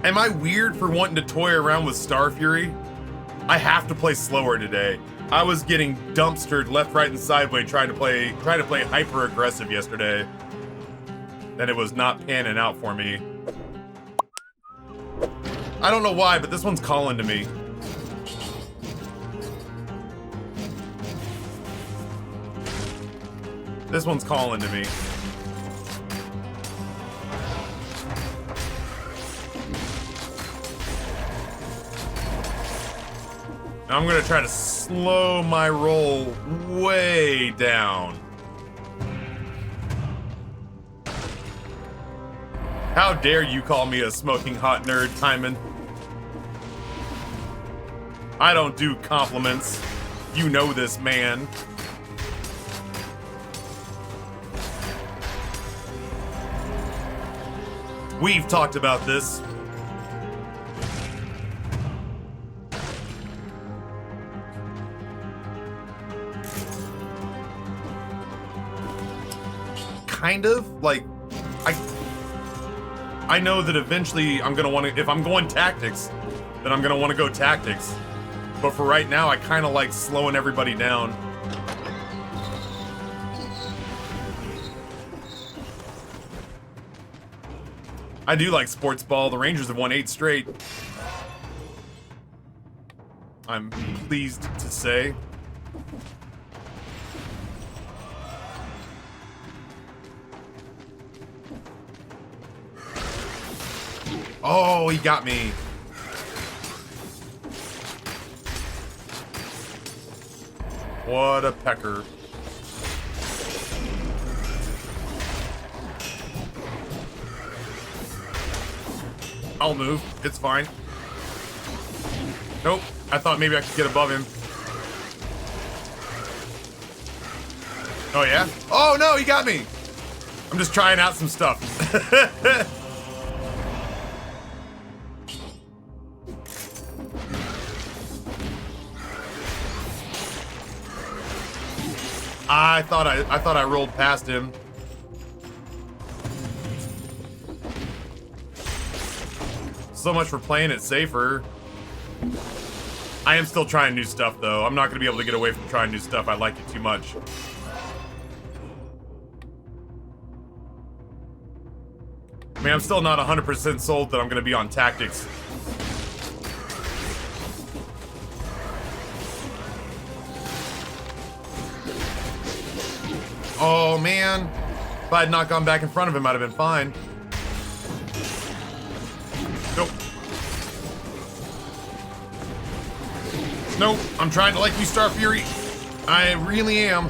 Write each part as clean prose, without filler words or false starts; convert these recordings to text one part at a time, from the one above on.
Am I weird for wanting to toy around with Star Fury? I have to play slower today. I was getting dumpstered left, right, and sideways trying to play hyper aggressive yesterday. And it was not panning out for me. I don't know why, but this one's calling to me. This one's calling to me. I'm gonna try to slow my roll way down. How dare you call me a smoking hot nerd, Timon? I don't do compliments. You know this, man. We've talked about this. Kind of, like, I know that eventually I'm gonna want to, if I'm going tactics, then I'm gonna want to go tactics. But for right now, I kind of like slowing everybody down. I do like sports ball. The Rangers have won 8 straight. I'm pleased to say. Oh, he got me. What a pecker. I'll move. It's fine. Nope. I thought maybe I could get above him. Oh, yeah? Oh, no, he got me. I'm just trying out some stuff. I thought I rolled past him. So much for playing it safer. I am still trying new stuff, though. I'm not going to be able to get away from trying new stuff. I like it too much. I mean, I'm still not 100% sold that I'm going to be on tactics. Oh, man. If I had not gone back in front of him, I'd have been fine. Nope. Nope. I'm trying to like you, Star Fury. I really am.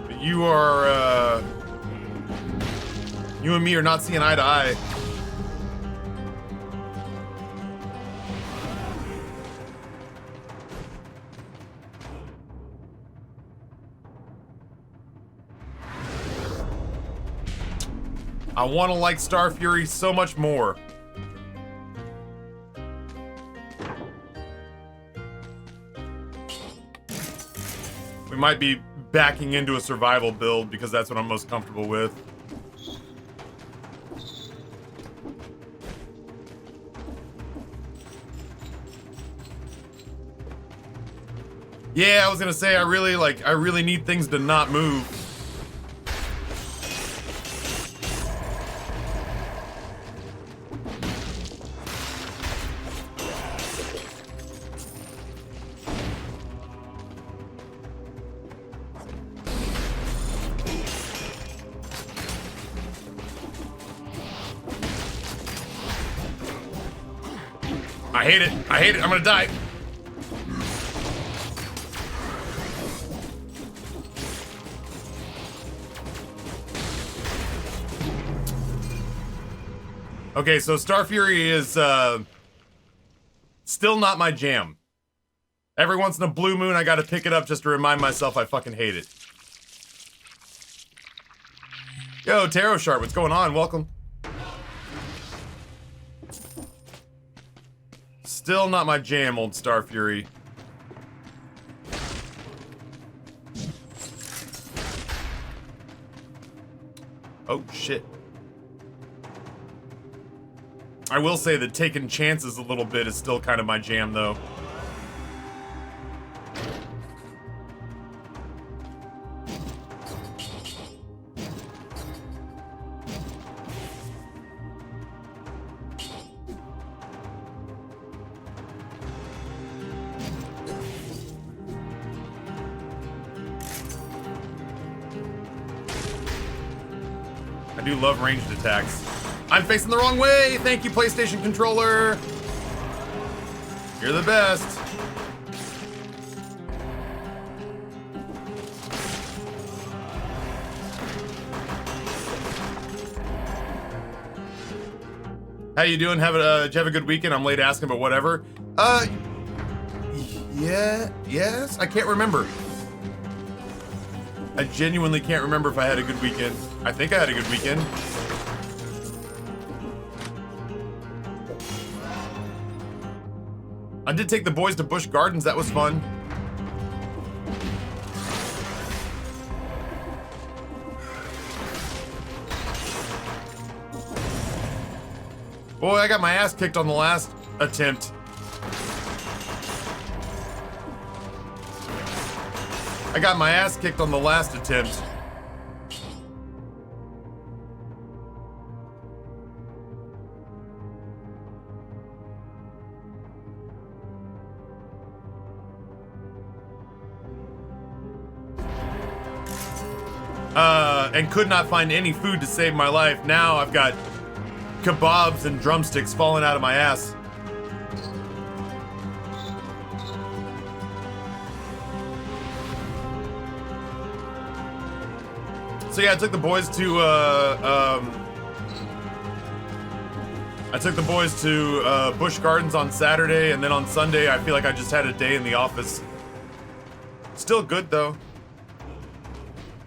But you are, you and me are not seeing eye to eye. I want to like Star Fury so much more. We might be backing into a survival build because that's what I'm most comfortable with. Yeah, I was gonna say I really need things to not move. I hate it. I hate it. I'm gonna die. Okay, so Star Fury is still not my jam. Every once in a blue moon, I gotta pick it up just to remind myself I fucking hate it. Yo, Tarot Sharp, what's going on? Welcome. Still not my jam, old Star Fury. Oh, shit. I will say that taking chances a little bit is still kind of my jam, though. I do love ranged attacks. I'm facing the wrong way! Thank you, PlayStation controller! You're the best. How you doing? Did you have a good weekend? I'm late asking, but whatever. Yeah, yes? I can't remember. I genuinely can't remember if I had a good weekend. I think I had a good weekend. I did take the boys to Busch Gardens. That was fun. Boy, I got my ass kicked on the last attempt. I got my ass kicked on the last attempt. And could not find any food to save my life. Now I've got kebabs and drumsticks falling out of my ass. So yeah, I took the boys to Busch Gardens on Saturday, and then on Sunday I feel like I just had a day in the office. Still good though.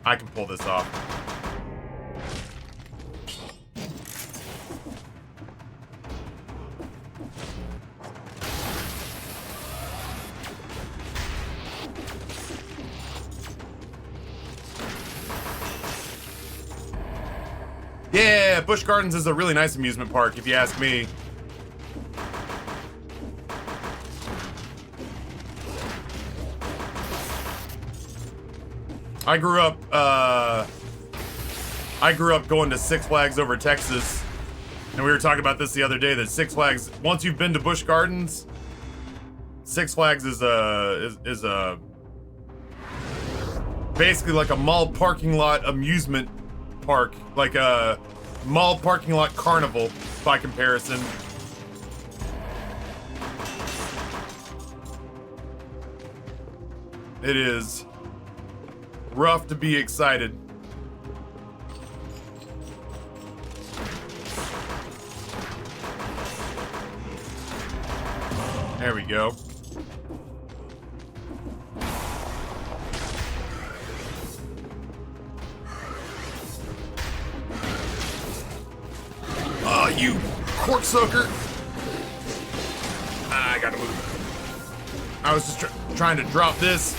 I can pull this off. Yeah, Busch Gardens is a really nice amusement park, if you ask me. I grew up going to Six Flags over Texas, and we were talking about this the other day, that Six Flags, once you've been to Busch Gardens, Six Flags is basically like a mall parking lot amusement park, like a mall parking lot carnival by comparison. It is rough to be excited. There we go. Oh, you corksucker! I gotta move. I was just trying to drop this.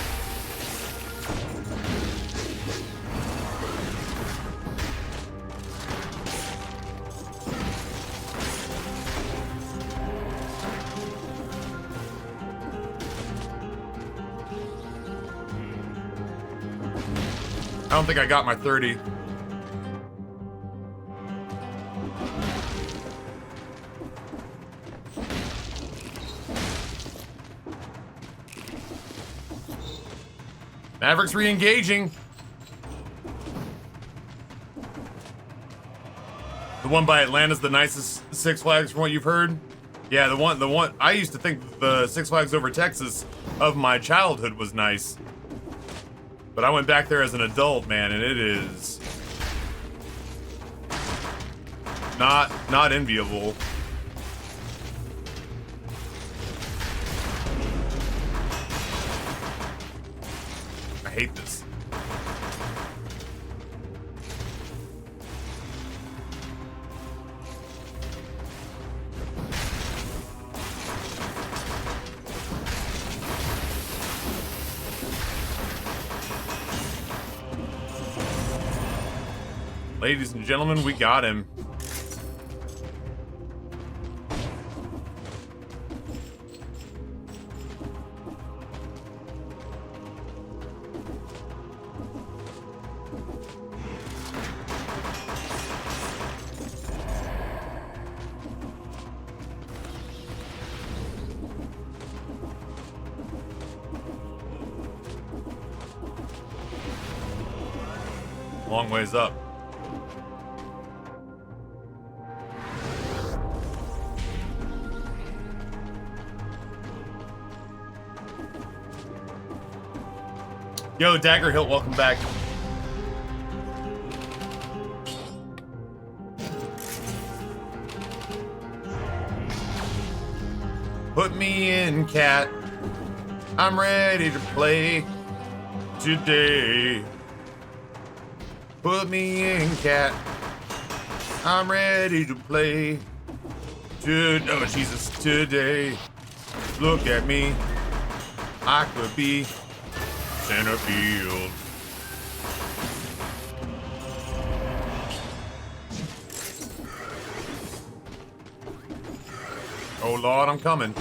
I don't think I got my 30. Maverick's re-engaging. The one by Atlanta's the nicest Six Flags from what you've heard? Yeah, the one I used to think the Six Flags over Texas of my childhood was nice. But I went back there as an adult, man, and it is not enviable. I hate this. Ladies and gentlemen, we got him. Long ways up. Yo, Dagger Hilt, welcome back. Put me in, cat. I'm ready to play today. Put me in, cat. I'm ready to play oh, Jesus, today. Look at me. I could be center field. Oh Lord, I'm coming.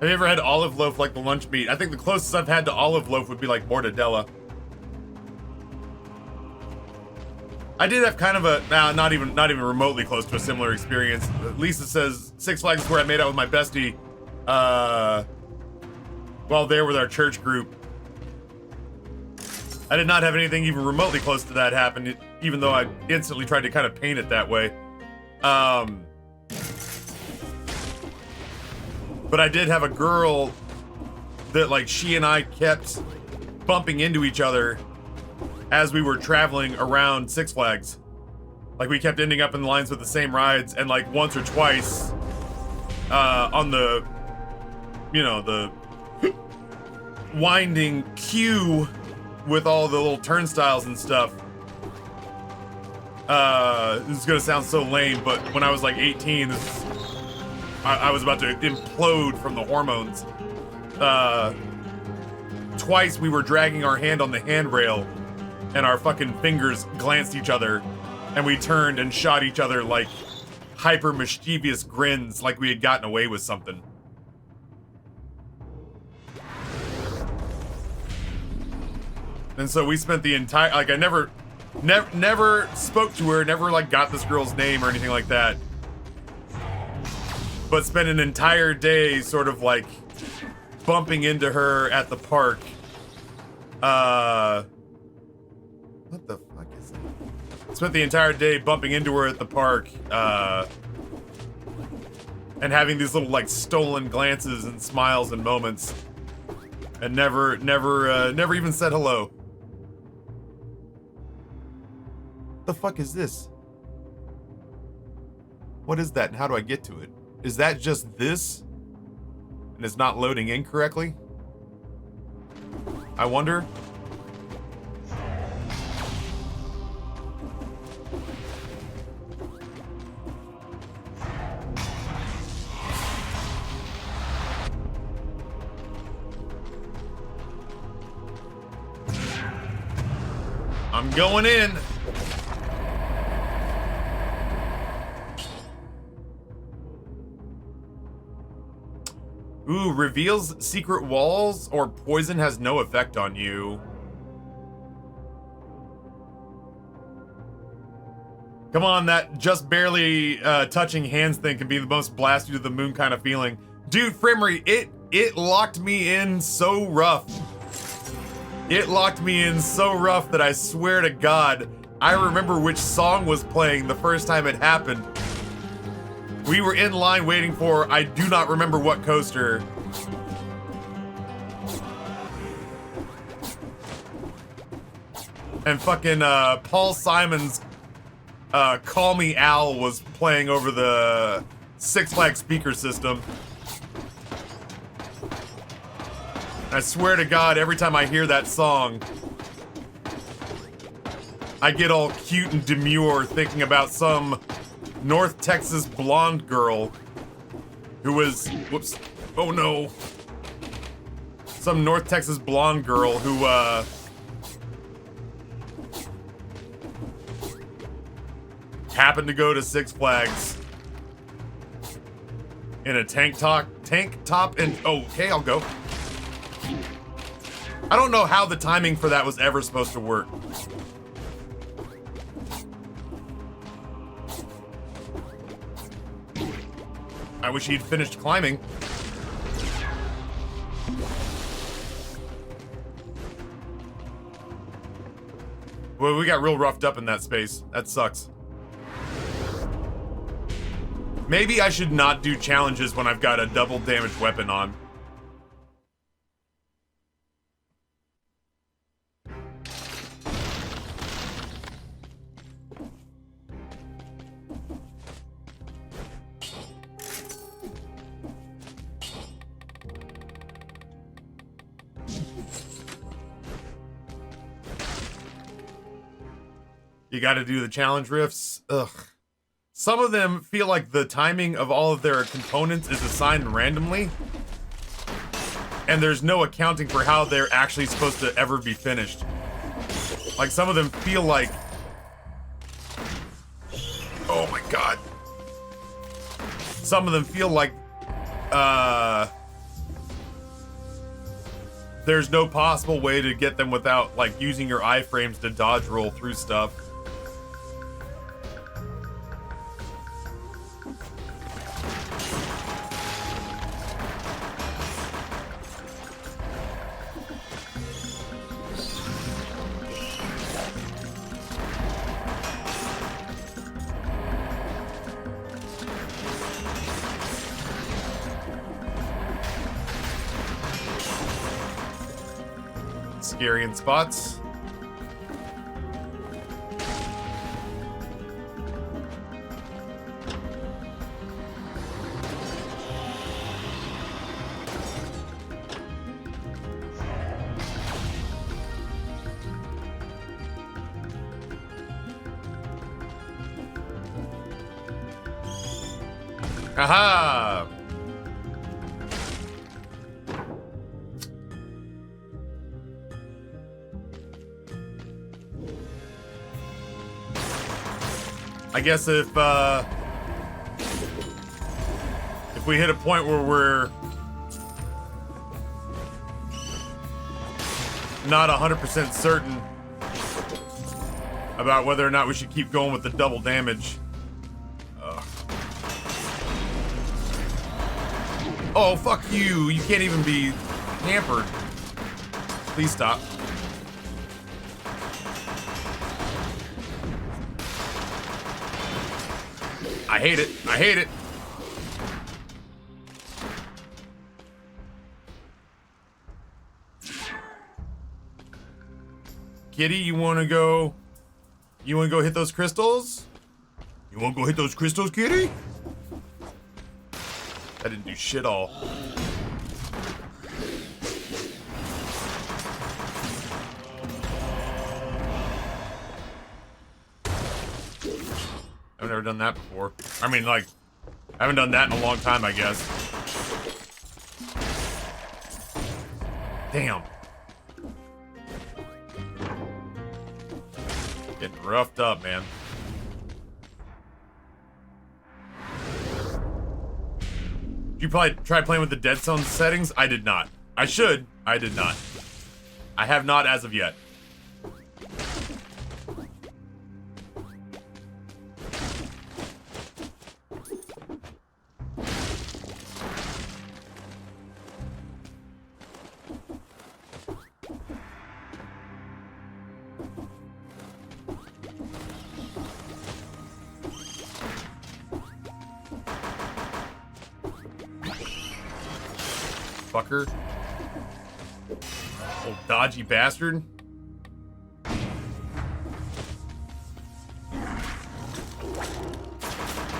Have you ever had olive loaf like the lunch meat? I think the closest I've had to olive loaf would be like mortadella. I did have kind of a, not even remotely close to a similar experience. Lisa says Six Flags is where I made out with my bestie while there with our church group. I did not have anything even remotely close to that happen, even though I instantly tried to kind of paint it that way. But I did have a girl that, like, she and I kept bumping into each other as we were traveling around Six Flags. Like, we kept ending up in lines with the same rides, and like once or twice on the, you know, the winding queue with all the little turnstiles and stuff. This is gonna sound so lame, but when I was like 18, I was about to implode from the hormones. Twice we were dragging our hand on the handrail and our fucking fingers glanced each other and we turned and shot each other like hyper mischievous grins, like we had gotten away with something. And so we spent the entire, like, I never spoke to her, never like got this girl's name or anything like that. But spent an entire day sort of like bumping into her at the park. What the fuck is that? Spent the entire day bumping into her at the park, and having these little like stolen glances and smiles and moments, and never even said hello. The fuck is this? What is that and how do I get to it? Is that just this? And it's not loading incorrectly? I wonder. I'm going in. Ooh, reveals secret walls or poison has no effect on you. Come on, that just barely touching hands thing can be the most blast you to the moon kind of feeling. Dude, Frimry, it locked me in so rough. It locked me in so rough that I swear to God, I remember which song was playing the first time it happened. We were in line waiting for, I do not remember what coaster. And fucking Paul Simon's Call Me Al was playing over the Six Flags speaker system. I swear to God, every time I hear that song, I get all cute and demure thinking about some North Texas blonde girl who was, whoops, oh no. Some North Texas blonde girl who, happened to go to Six Flags in a tank top and, oh, okay, I'll go. I don't know how the timing for that was ever supposed to work. I wish he'd finished climbing. Well, we got real roughed up in that space. That sucks. Maybe I should not do challenges when I've got a double damage weapon on. You gotta do the challenge rifts. Ugh. Some of them feel like the timing of all of their components is assigned randomly. And there's no accounting for how they're actually supposed to ever be finished. Like some of them feel like... Oh my god. Some of them feel like... there's no possible way to get them without like using your iframes to dodge roll through stuff. Scary in spots. Aha! I guess if we hit a point where we're not 100% certain about whether or not we should keep going with the double damage. Oh, fuck you. You can't even be hampered. Please stop. I hate it. I hate it. Kitty, you wanna go hit those crystals? You wanna go hit those crystals, Kitty? That didn't do shit all. I've never done that before. I mean, like, I haven't done that in a long time, I guess. Damn. Getting roughed up, man. You probably tried playing with the Dead Zone settings? I did not. I should. I did not. I have not as of yet. Fucker. Old dodgy bastard.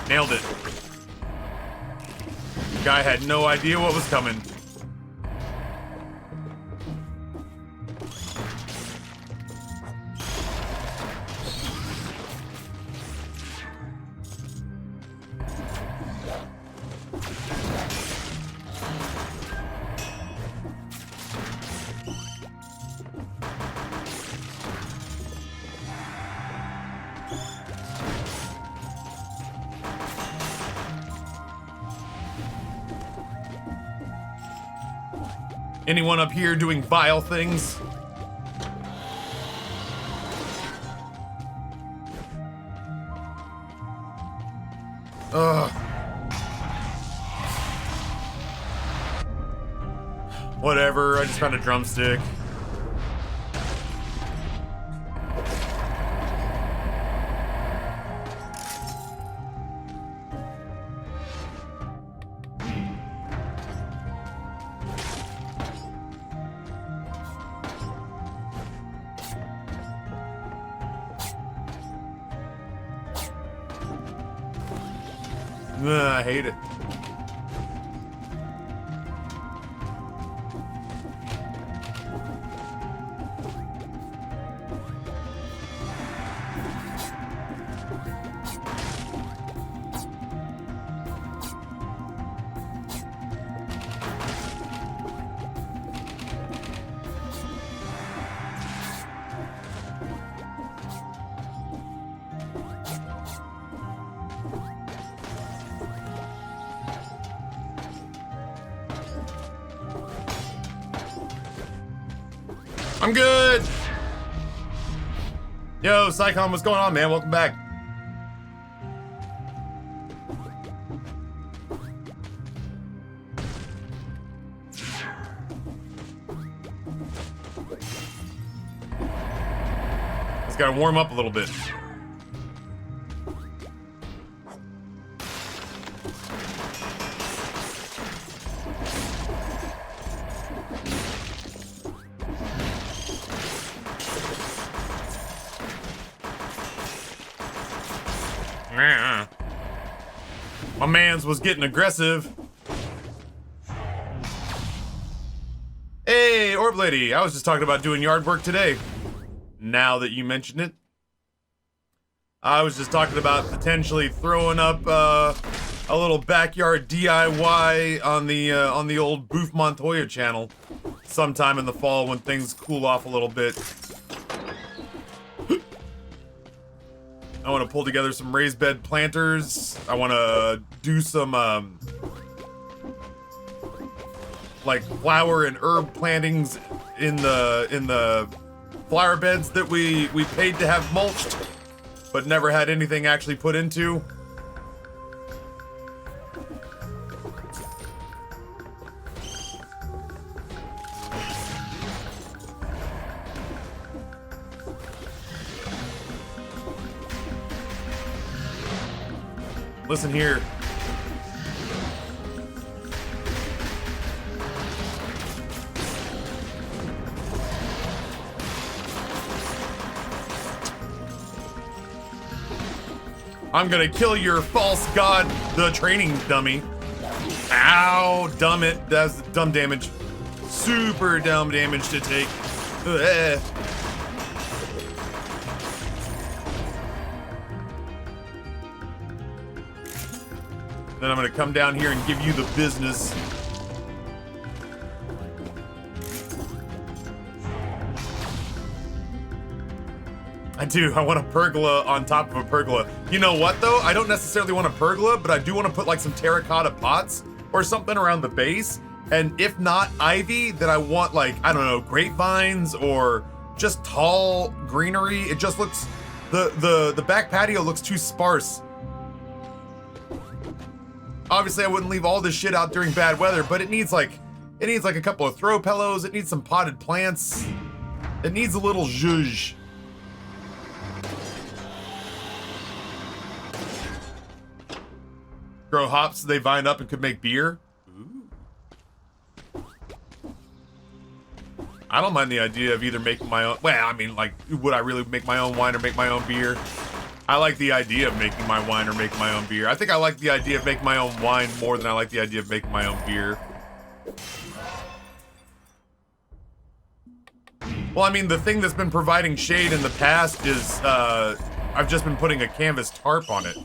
Nailed it. The guy had no idea what was coming. Anyone up here doing vile things? Ugh. Whatever, I just found a drumstick. I hate it. I'm good. Yo, Psychon, what's going on, man? Welcome back. Just gotta warm up a little bit. My mans was getting aggressive. Hey, Orb Lady, I was just talking about doing yard work today. Now that you mentioned it. I was just talking about potentially throwing up a little backyard DIY on the old Boof Montoya channel sometime in the fall when things cool off a little bit. I want to pull together some raised bed planters. I want to do some like flower and herb plantings in the flower beds that we paid to have mulched, but never had anything actually put into. Listen here. I'm gonna kill your false god, the training dummy. Ow, dumb it. That's dumb damage. Super dumb damage to take. Ugh. Then I'm gonna come down here and give you the business. I do. I want a pergola on top of a pergola. You know what, though? I don't necessarily want a pergola, but I do want to put like some terracotta pots or something around the base. And if not ivy, then I want like, I don't know, grapevines or just tall greenery. It just looks, the back patio looks too sparse. Obviously, I wouldn't leave all this shit out during bad weather, but it needs like a couple of throw pillows. It needs some potted plants. It needs a little zhuzh. Grow hops so they vine up and could make beer. Ooh. I don't mind the idea of either making my own. Well, I mean, like, would I really make my own wine or make my own beer? I like the idea of making my wine or making my own beer. I think I like the idea of making my own wine more than I like the idea of making my own beer. Well, I mean, the thing that's been providing shade in the past is, I've just been putting a canvas tarp on it.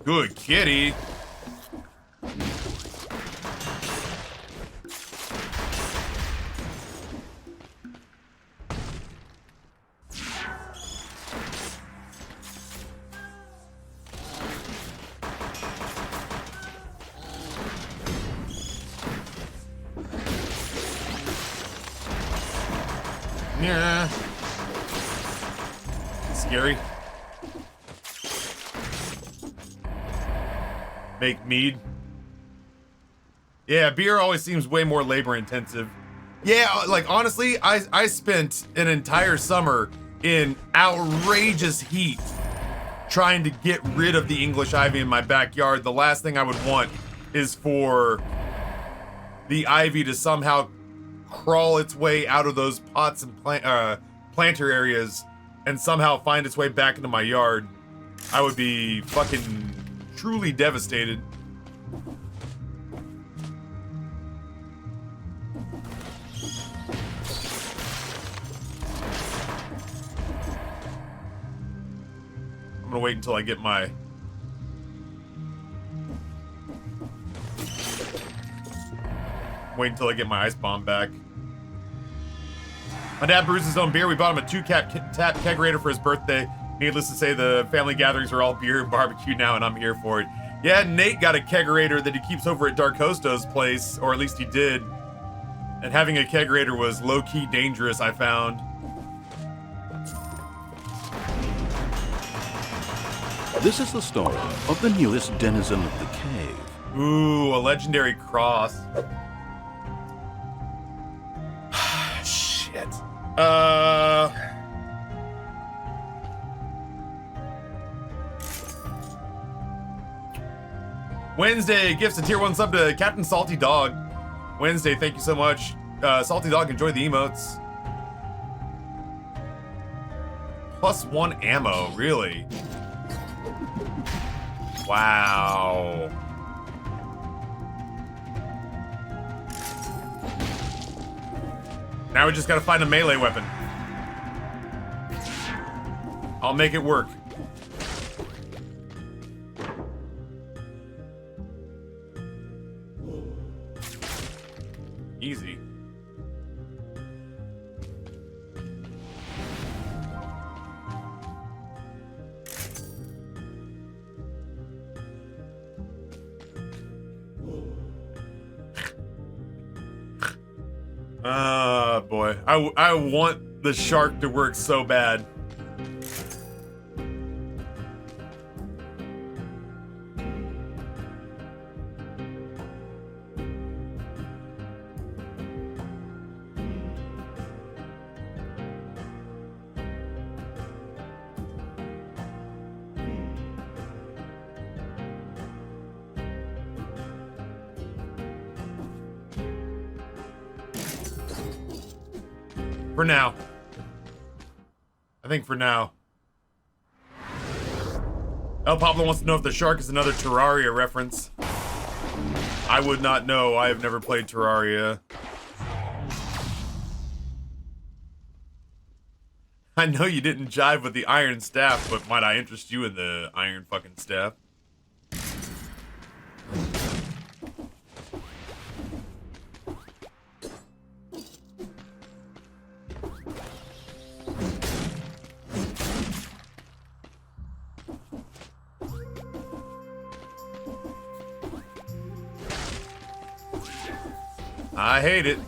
Good kitty. Yeah. Scary. Make mead. Yeah, beer always seems way more labor intensive. Yeah, like honestly, I spent an entire summer in outrageous heat trying to get rid of the English ivy in my backyard. The last thing I would want is for the ivy to somehow crawl its way out of those pots and planter areas and somehow find its way back into my yard. I would be fucking truly devastated. I'm gonna wait until I get my... Wait until I get my ice bomb back. My dad brews his own beer. We bought him a 2-tap kegerator for his birthday. Needless to say, the family gatherings are all beer and barbecue now, and I'm here for it. Yeah, Nate got a kegerator that he keeps over at Darkosto's place, or at least he did. And having a kegerator was low-key dangerous, I found. This is the story of the newest denizen of the cave. Ooh, a legendary cross. Shit. Wednesday, gifts a tier 1 sub to Captain Salty Dog. Wednesday, thank you so much. Salty Dog, enjoy the emotes. +1 ammo, really? Wow. Now we just gotta find a melee weapon. I'll make it work. Easy. Boy. I want the shark to work so bad. For now. I think for now. El Pablo wants to know if the shark is another Terraria reference. I would not know. I have never played Terraria. I know you didn't jive with the iron staff, but might I interest you in the iron fucking staff? I hate it.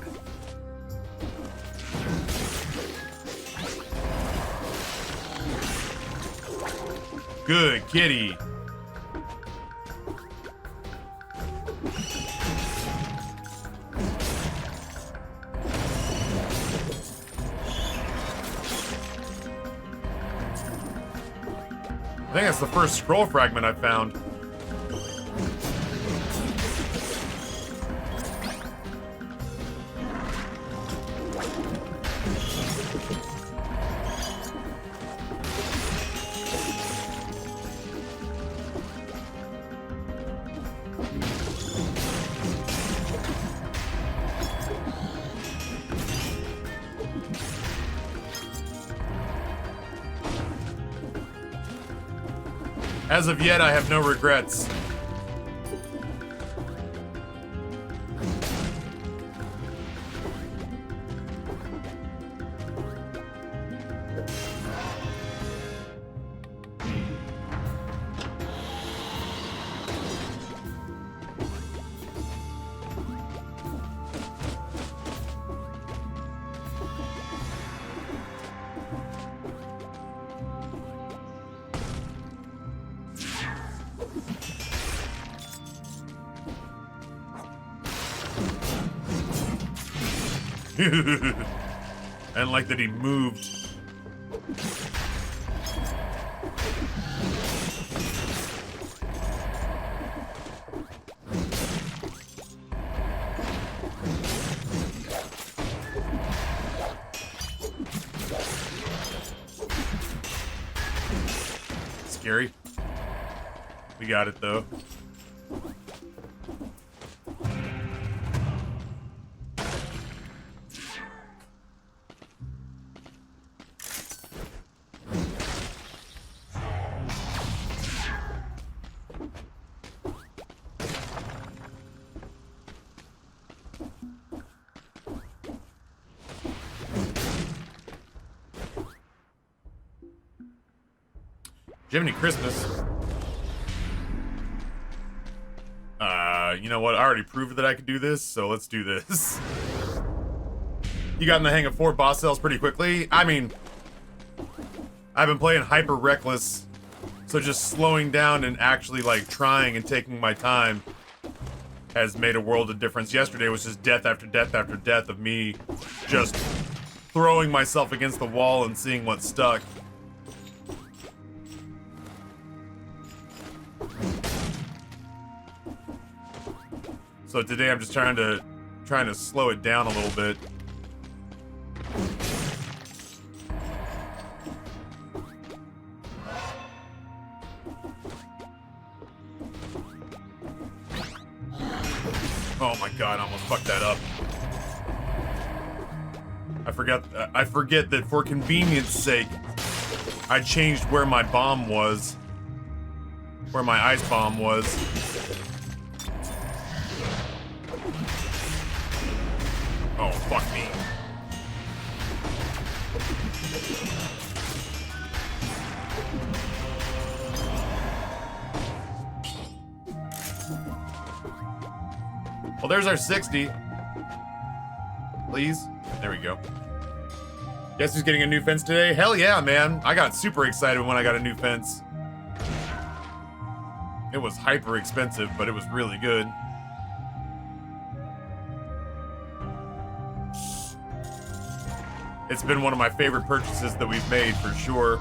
Good kitty. I think that's the first scroll fragment I found. As of yet, I have no regrets. And like that he moved. Scary. We got it though. Jiminy Christmas. You know what? I already proved that I could do this, so let's do this. You got in the hang of 4 boss cells pretty quickly. I mean, I've been playing hyper reckless, so just slowing down and actually like trying and taking my time has made a world of difference. Yesterday was just death after death after death of me just throwing myself against the wall and seeing what stuck. So today I'm just trying to slow it down a little bit. Oh my god, I almost fucked that up. I forget that for convenience sake, I changed where my bomb was. Where my ice bomb was. Oh, fuck me. Well, there's our 60. Please. There we go. Guess who's getting a new fence today? Hell yeah, man. I got super excited when I got a new fence. It was hyper expensive, but it was really good. It's been one of my favorite purchases that we've made for sure.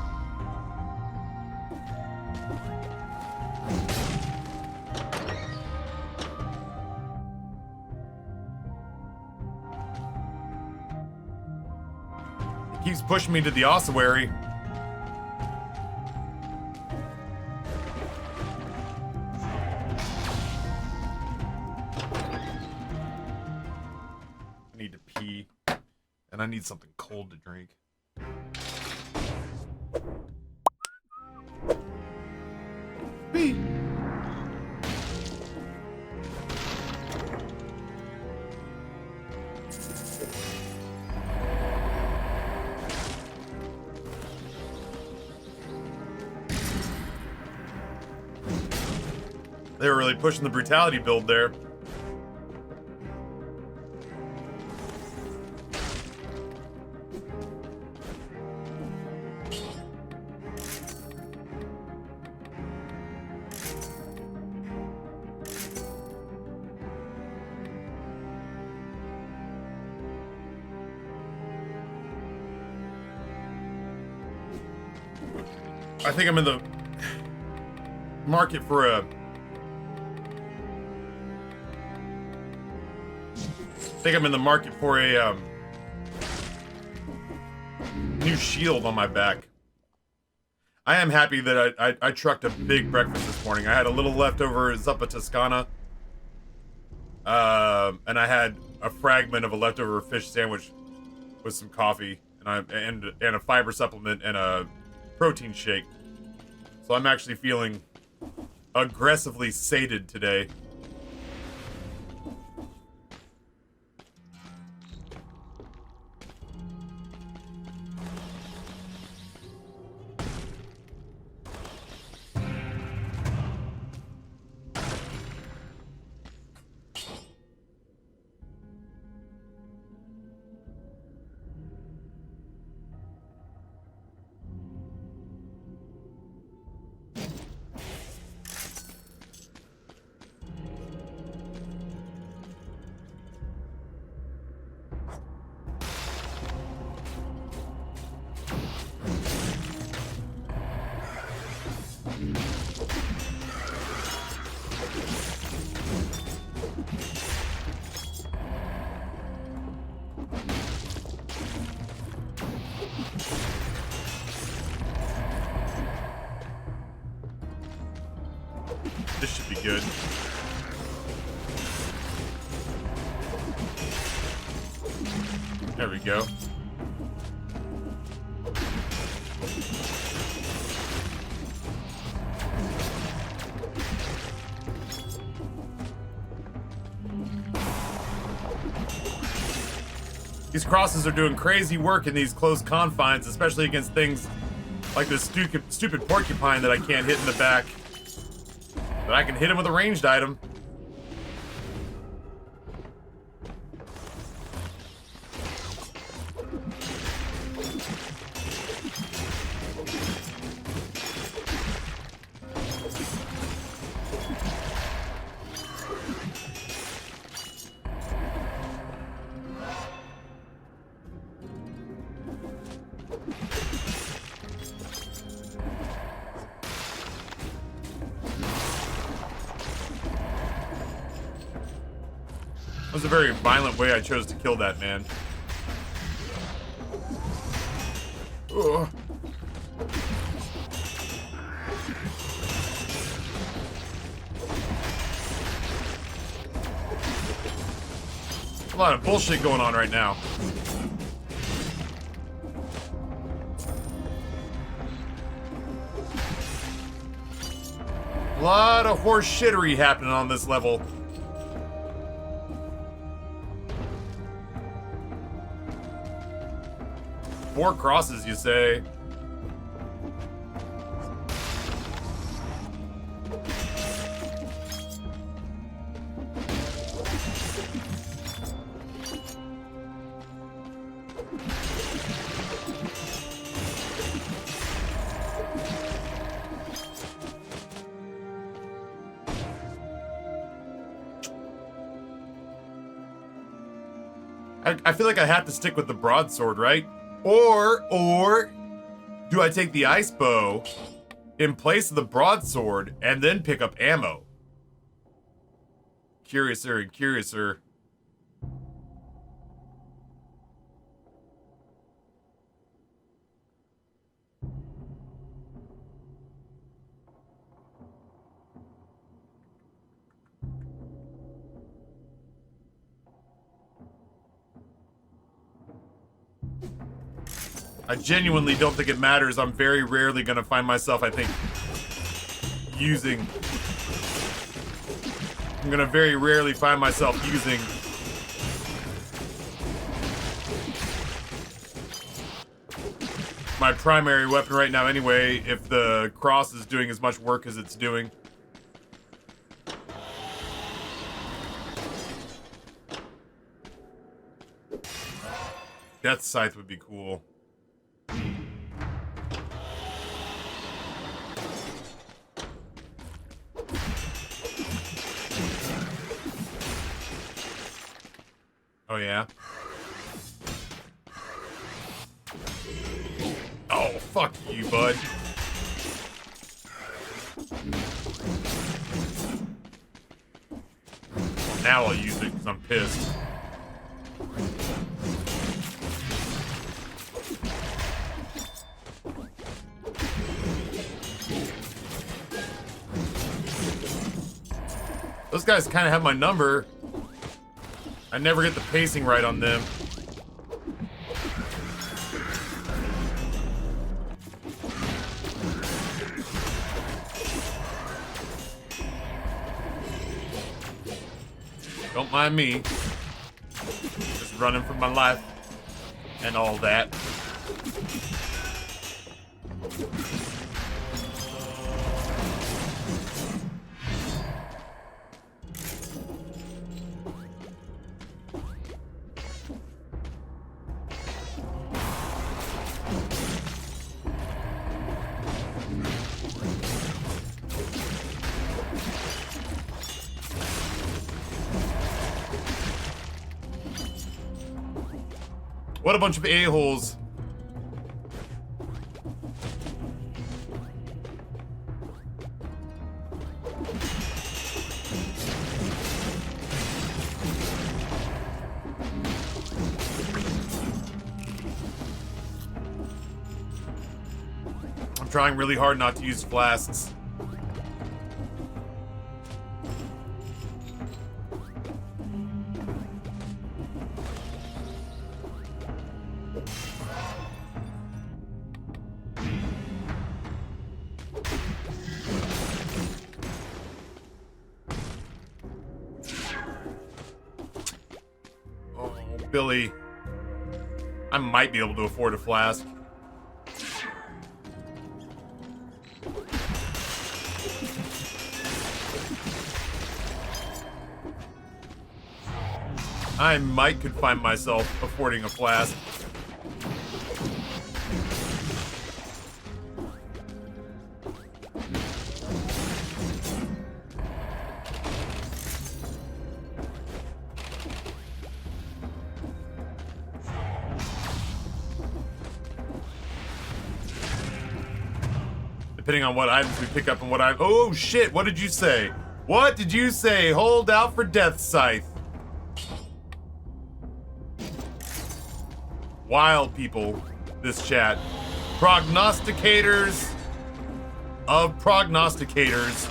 It keeps pushing me to the ossuary. I need to pee. And I need something cold to drink. Pee. They were really pushing the brutality build there. I think I'm in the market for a... new shield on my back. I am happy that I trucked a big breakfast this morning. I had a little leftover Zuppa Toscana. And I had a fragment of a leftover fish sandwich with some coffee and a fiber supplement and a protein shake. So I'm actually feeling aggressively sated today. This should be good. There we go. These crosses are doing crazy work in these close confines, especially against things like this stupid porcupine that I can't hit in the back. But I can hit him with a ranged item. That was a very violent way I chose to kill that man. Ugh. A lot of bullshit going on right now. A lot of horse shittery happening on this level. Four crosses, you say? I feel like I have to stick with the broadsword, right? Or do I take the ice bow in place of the broadsword and then pick up ammo? Curiouser and curiouser. I genuinely don't think it matters. I'm very rarely gonna find myself, I think, using... I'm gonna very rarely find myself using... my primary weapon right now anyway, if the cross is doing as much work as it's doing. Death Scythe would be cool. Oh, yeah? Oh, fuck you, bud. Now I'll use it because I'm pissed. Those guys kind of have my number. I never get the pacing right on them. Don't mind me. Just running for my life and all that. What a bunch of a-holes. I'm trying really hard not to use flasks. Oh, Billy. I might be able to afford a flask. I might could find myself affording a flask. Depending on what items we pick up and what I... Oh, shit. What did you say? What did you say? Hold out for Death Scythe. Wild people, this chat. Prognosticators of prognosticators.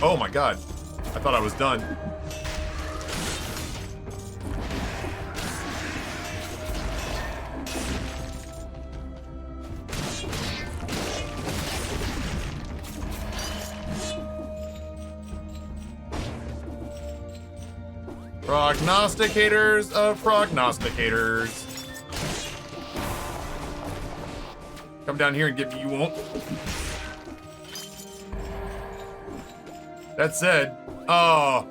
Oh my god. I thought I was done. Prognosticators of prognosticators. Come down here and get me, you won't. That said, oh.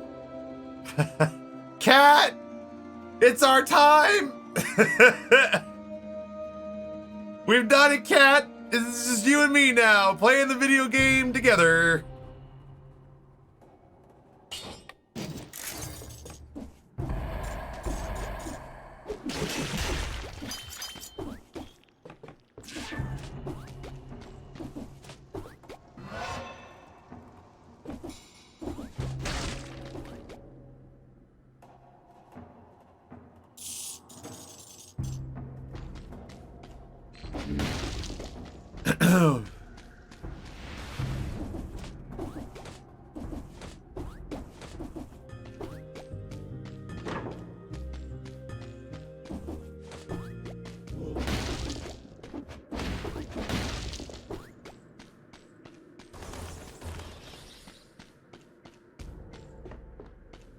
Cat! It's our time! We've done it, Cat! It's just you and me now, playing the video game together.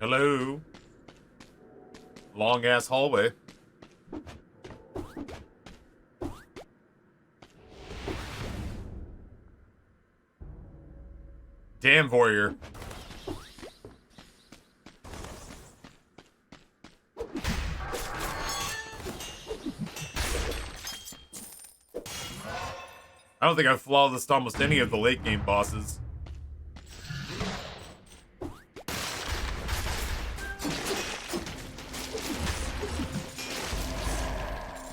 Hello. Long ass hallway. Damn warrior. I don't think I've flawlessed almost any of the late game bosses.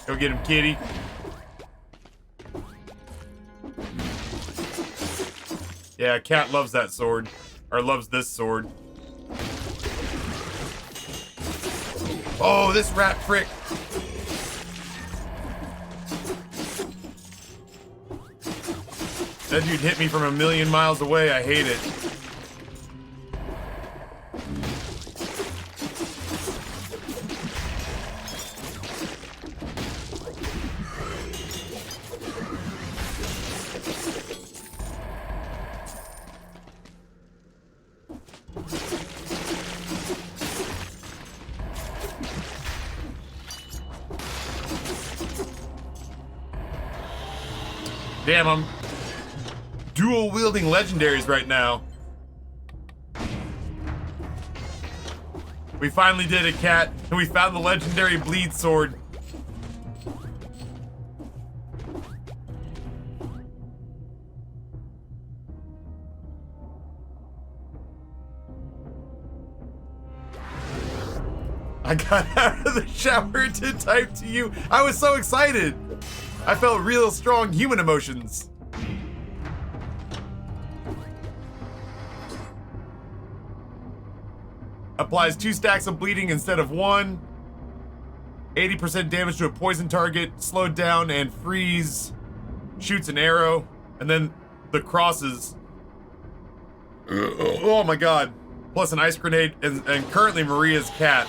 Go get him, kitty. Yeah, Cat loves that sword. Or loves this sword. Oh, this rat frick. That dude hit me from a million miles away. I hate it. Damn, I'm dual wielding legendaries right now. We finally did it, Cat, and we found the legendary bleed sword. I got out of the shower to type to you. I was so excited. I felt real strong human emotions. Applies 2 stacks of bleeding instead of 1. 80% damage to a poison target, slowed down and freeze. Shoots an arrow. And then the crosses. Oh my god. Plus an ice grenade and currently Maria's cat.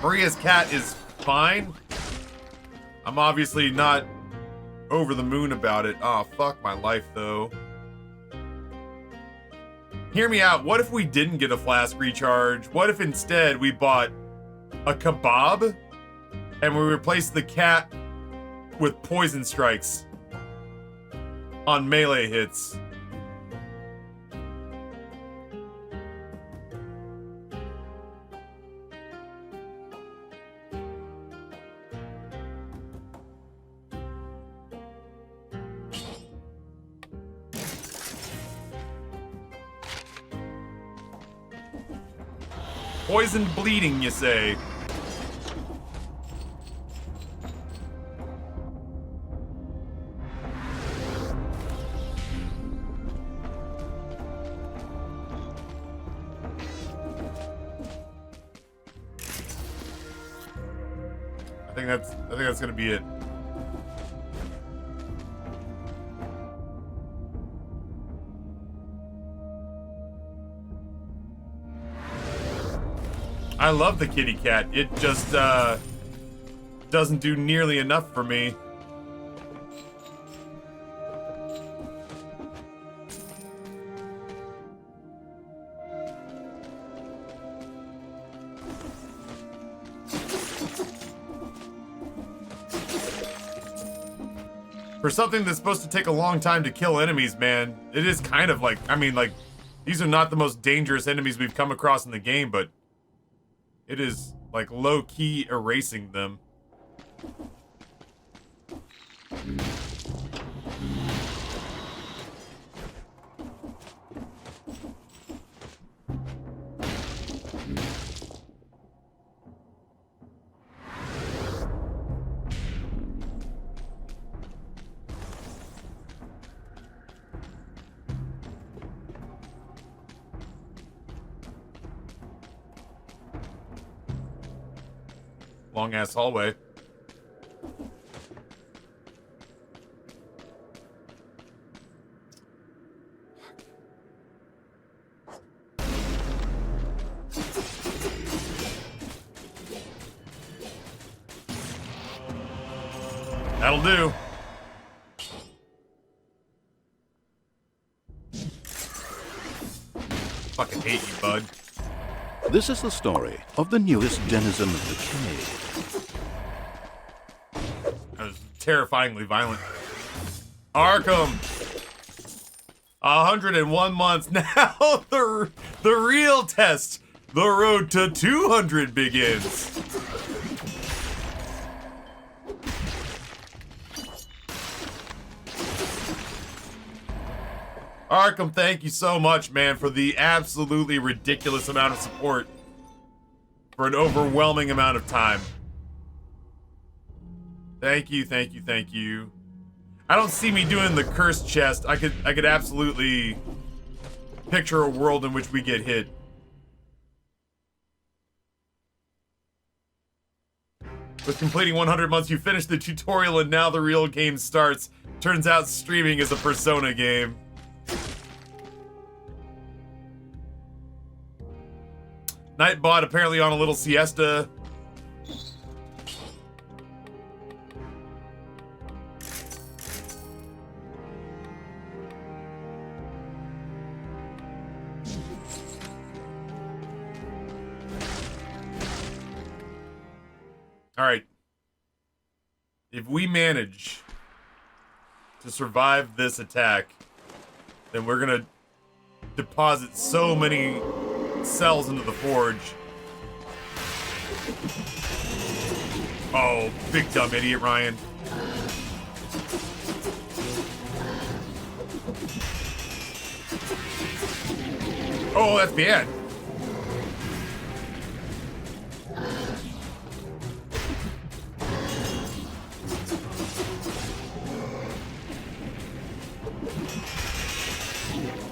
Maria's cat is fine. I'm obviously not over the moon about it. Oh, fuck my life, though. Hear me out. What if we didn't get a flask recharge? What if instead we bought a kebab and we replaced the cat with poison strikes on melee hits? Poison bleeding, you say? I think that's gonna be it. I love the kitty cat. It just doesn't do nearly enough for me. For something that's supposed to take a long time to kill enemies, man, it is kind of like, I mean, like, these are not the most dangerous enemies we've come across in the game, but it is, like, low-key erasing them. Long-ass hallway. That'll do. Fucking hate you, bud. This is the story of the newest denizen of the cave. That was terrifyingly violent. Arkham! 101 months. Now the real test. The road to 200 begins. Arkham, thank you so much, man, for the absolutely ridiculous amount of support for an overwhelming amount of time. Thank you, thank you, thank you. I don't see me doing the cursed chest. I could absolutely picture a world in which we get hit. With completing 100 months, you finish the tutorial and now the real game starts. Turns out streaming is a Persona game. Nightbot apparently on a little siesta. All right. If we manage to survive this attack, then we're gonna deposit so many cells into the forge. Oh, big dumb idiot, Ryan. Oh, that's bad.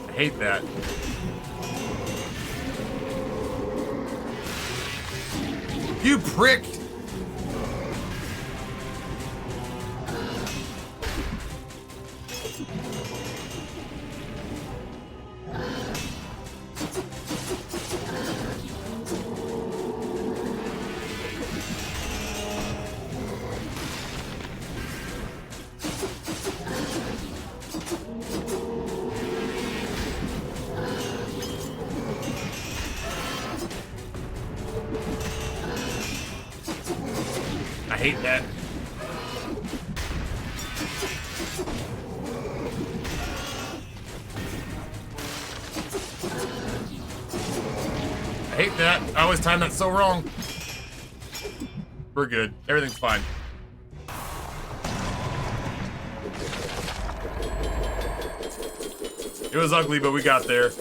I hate that. You prick! hate that. I hate that. I always time that so wrong. We're good. Everything's fine. It was ugly, but we got there.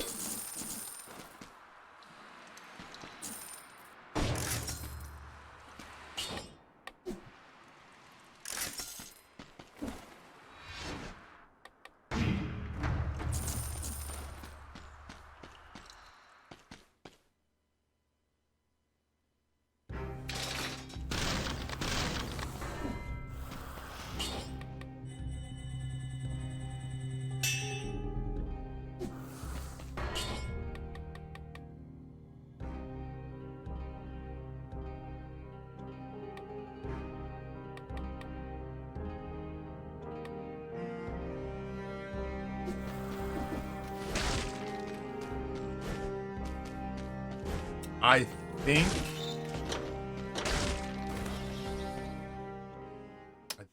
I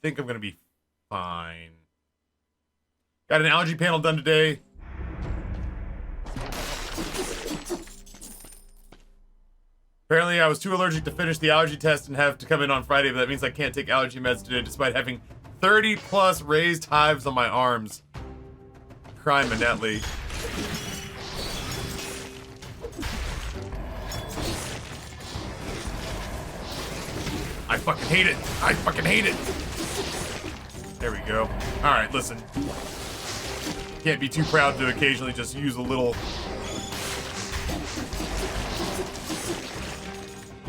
think I'm gonna be fine. Got an allergy panel done today. Apparently I was too allergic to finish the allergy test and have to come in on Friday, but that means I can't take allergy meds today despite having 30 plus raised hives on my arms. Crying Manetly. I fucking hate it. I fucking hate it. There we go. All right, listen. Can't be too proud to occasionally just use a little.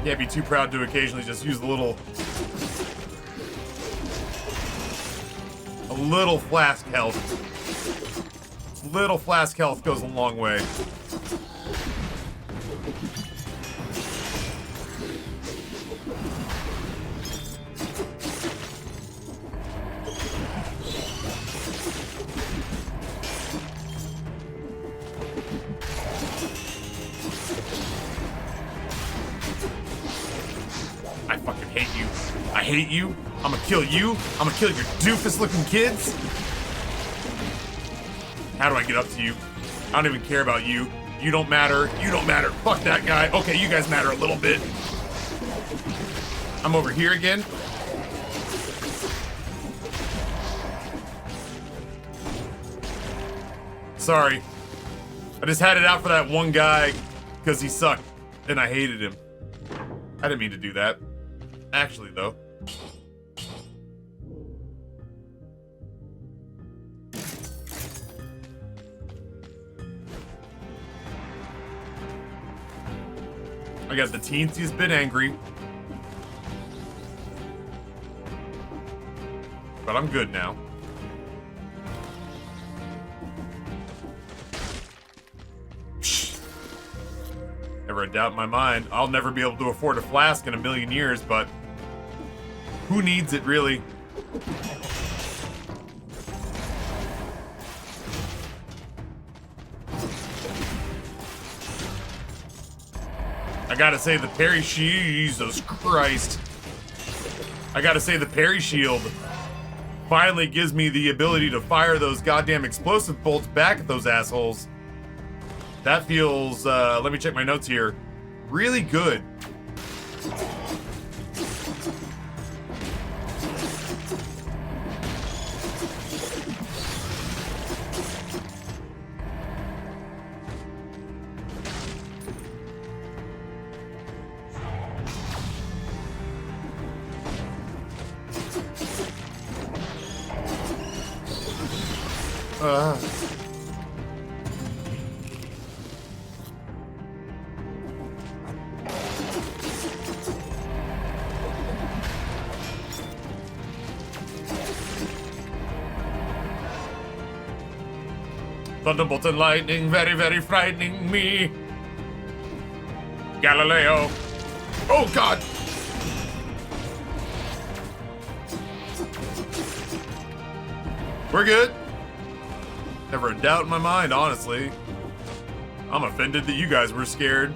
Can't be too proud to occasionally just use a little flask health. Little flask health goes a long way. I fucking hate you. I hate you. I'm gonna kill you. I'm gonna kill your doofus looking kids. How do I get up to you? I don't even care about you. You don't matter. You don't matter. Fuck that guy. Okay, you guys matter a little bit. I'm over here again. Sorry. I just had it out for that one guy because he sucked and I hated him. I didn't mean to do that. Actually, though. I got the teensiest bit angry. But I'm good now. Never a doubt in my mind. I'll never be able to afford a flask in a million years, but who needs it, really? I gotta say the parry shield, Jesus Christ. I gotta say the parry shield finally gives me the ability to fire those goddamn explosive bolts back at those assholes. That feels, let me check my notes here, really good. Thunderbolt and lightning, very, very frightening me. Galileo. Oh, God. We're good. Never a doubt in my mind, honestly. I'm offended that you guys were scared.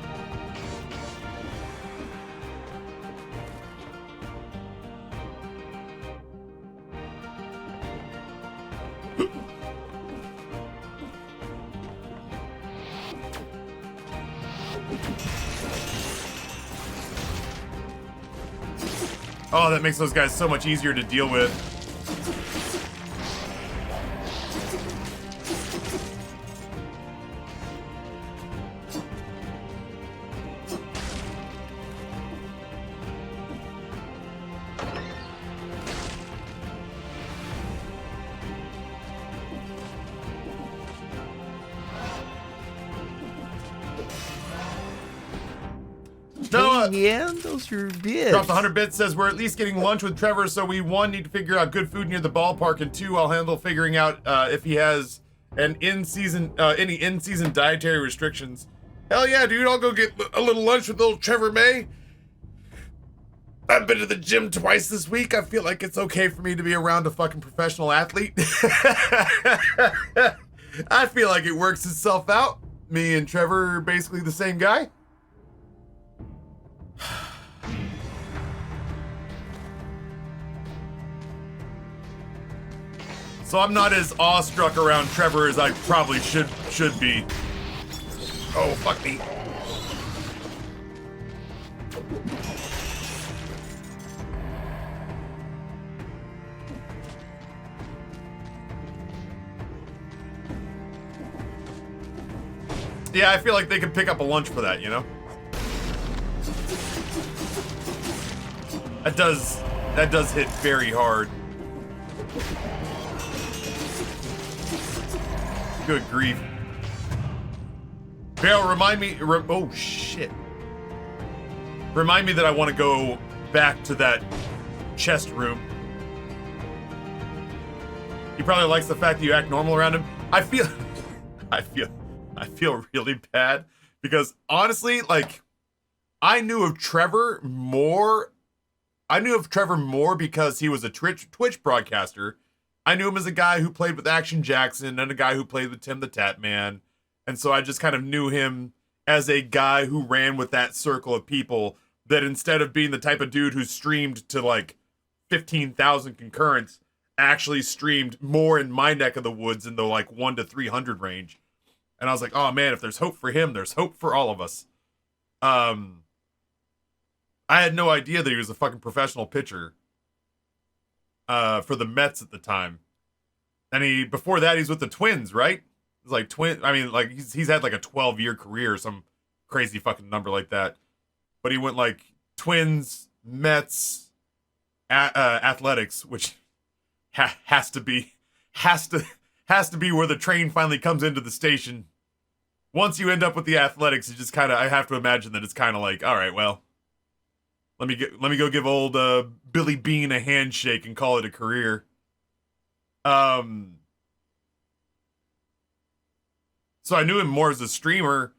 Oh, that makes those guys so much easier to deal with. Noah, yeah, those are bits. drops 100 bits, says we're at least getting lunch with Trevor, so we, one, need to figure out good food near the ballpark, and two, I'll handle figuring out if he has an any in-season dietary restrictions. Hell yeah, dude, I'll go get a little lunch with old Trevor May. I've been to the gym twice this week. I feel like it's okay for me to be around a fucking professional athlete. I feel like it works itself out. Me and Trevor are basically the same guy. So I'm not as awestruck around Trevor as I probably should be. Oh, fuck me. Yeah, I feel like they could pick up a lunch for that, you know? That does hit very hard. Good grief. Barrel, remind me, oh shit. Remind me that I want to go back to that chest room. He probably likes the fact that you act normal around him. I feel really bad because honestly, like, I knew of Trevor more because he was a Twitch broadcaster. I knew him as a guy who played with Action Jackson and a guy who played with Tim the Tap Man. And so I just kind of knew him as a guy who ran with that circle of people that instead of being the type of dude who streamed to like 15,000 concurrents, actually streamed more in my neck of the woods in the like 1 to 300 range. And I was like, oh man, if there's hope for him, there's hope for all of us. I had no idea that he was a fucking professional pitcher for the Mets at the time. And before that, he's with the Twins, right? It's like he's had like a 12-year career or some crazy fucking number like that. But he went like Twins, Mets, Athletics, which has to be where the train finally comes into the station. Once you end up with the Athletics, it just kind of, I have to imagine that it's kind of like, all right, well, let me go give old Billy Bean a handshake and call it a career. So I knew him more as a streamer,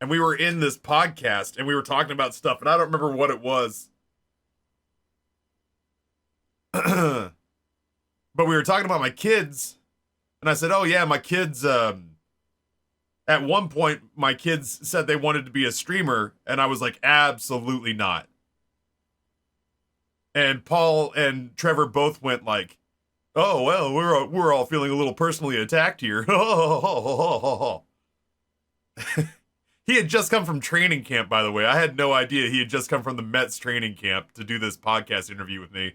and we were in this podcast, and we were talking about stuff, and I don't remember what it was. But we were talking about my kids, and I said, oh yeah, my kids, at one point, my kids said they wanted to be a streamer, and I was like, absolutely not. And Paul and Trevor both went like, oh, well, we're all feeling a little personally attacked here. He had just come from training camp, by the way. I had no idea he had just come from the Mets training camp to do this podcast interview with me.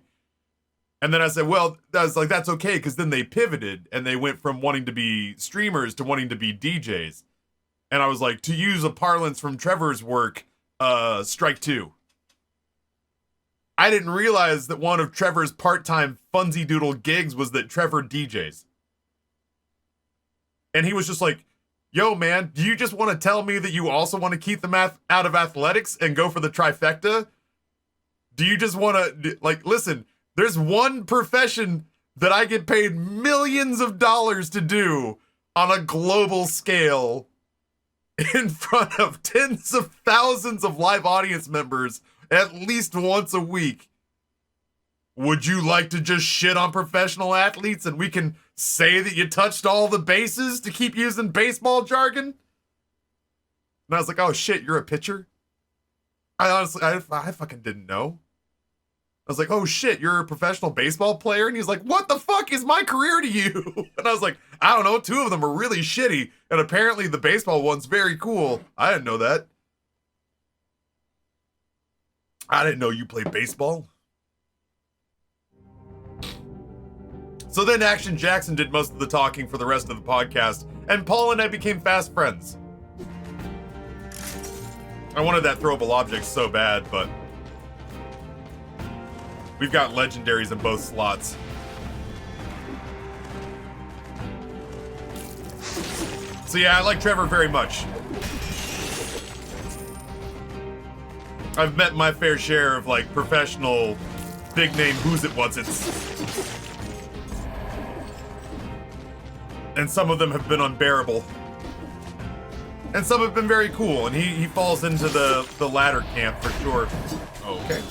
And then I said, well, I was like, that's okay, because then they pivoted, and they went from wanting to be streamers to wanting to be DJs. And I was like, to use a parlance from Trevor's work, strike two. I didn't realize that one of Trevor's part-time funsy doodle gigs was that Trevor DJs. And he was just like, yo, man, do you just want to tell me that you also want to keep them out of athletics and go for the trifecta? Do you just want to, like, listen, there's one profession that I get paid millions of dollars to do on a global scale in front of tens of thousands of live audience members at least once a week. Would you like to just shit on professional athletes and we can say that you touched all the bases to keep using baseball jargon? And I was like, oh shit, you're a pitcher? I honestly, I fucking didn't know. I was like, oh shit, you're a professional baseball player? And he's like, what the fuck is my career to you? And I was like, I don't know, 2 of them are really shitty. And apparently the baseball one's very cool. I didn't know that. I didn't know you played baseball. So then Action Jackson did most of the talking for the rest of the podcast, and Paul and I became fast friends. I wanted that throwable object so bad, but we've got legendaries in both slots. So yeah, I like Trevor very much. I've met my fair share of like professional big name who's it what's it's. And some of them have been unbearable. And some have been very cool, and he falls into the latter camp for sure. Okay.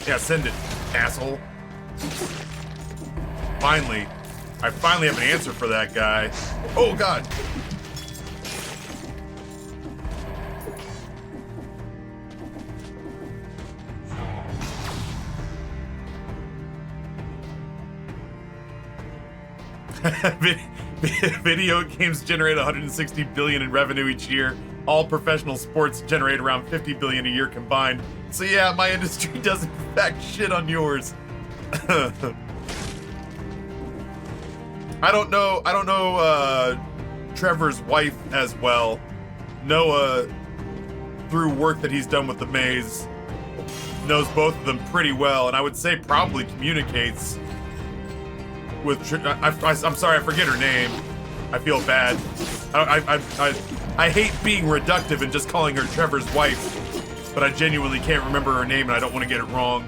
Yeah, send it, asshole. Finally. I finally have an answer for that guy. Oh, God. Video games generate 160 billion in revenue each year. All professional sports generate around 50 billion a year combined. So yeah, my industry doesn't affect shit on yours. I don't know Trevor's wife as well. Noah, through work that he's done with the maze, knows both of them pretty well, and I would say probably communicates with I'm sorry, I forget her name. I feel bad. I hate being reductive and just calling her Trevor's wife, but I genuinely can't remember her name and I don't want to get it wrong.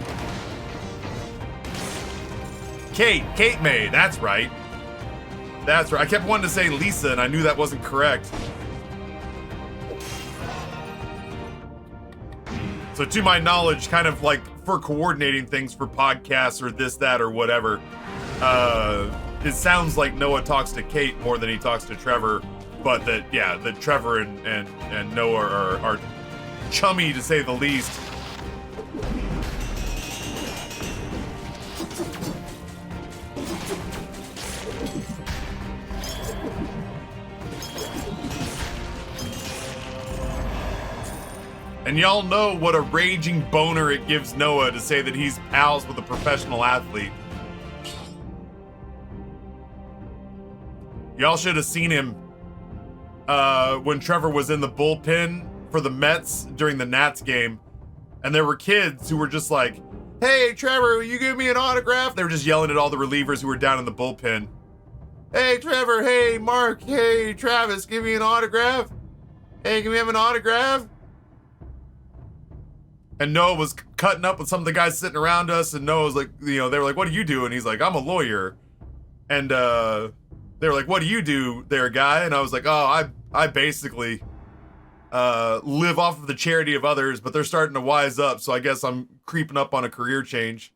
Kate May, that's right. That's right. I kept wanting to say Lisa and I knew that wasn't correct. So to my knowledge, kind of like for coordinating things for podcasts or this, that, or whatever, it sounds like Noah talks to Kate more than he talks to Trevor, but that, yeah, that Trevor and Noah are chummy to say the least. And y'all know what a raging boner it gives Noah to say that he's pals with a professional athlete. Y'all should have seen him when Trevor was in the bullpen for the Mets during the Nats game. And there were kids who were just like, hey, Trevor, will you give me an autograph? They were just yelling at all the relievers who were down in the bullpen. Hey, Trevor, hey, Mark, hey, Travis, give me an autograph. Hey, can we have an autograph? And Noah was cutting up with some of the guys sitting around us, and Noah was like, you know, they were like, what do you do? And he's like, I'm a lawyer. And they were like, what do you do there, guy? And I was like, oh, I basically live off of the charity of others, but they're starting to wise up, so I guess I'm creeping up on a career change.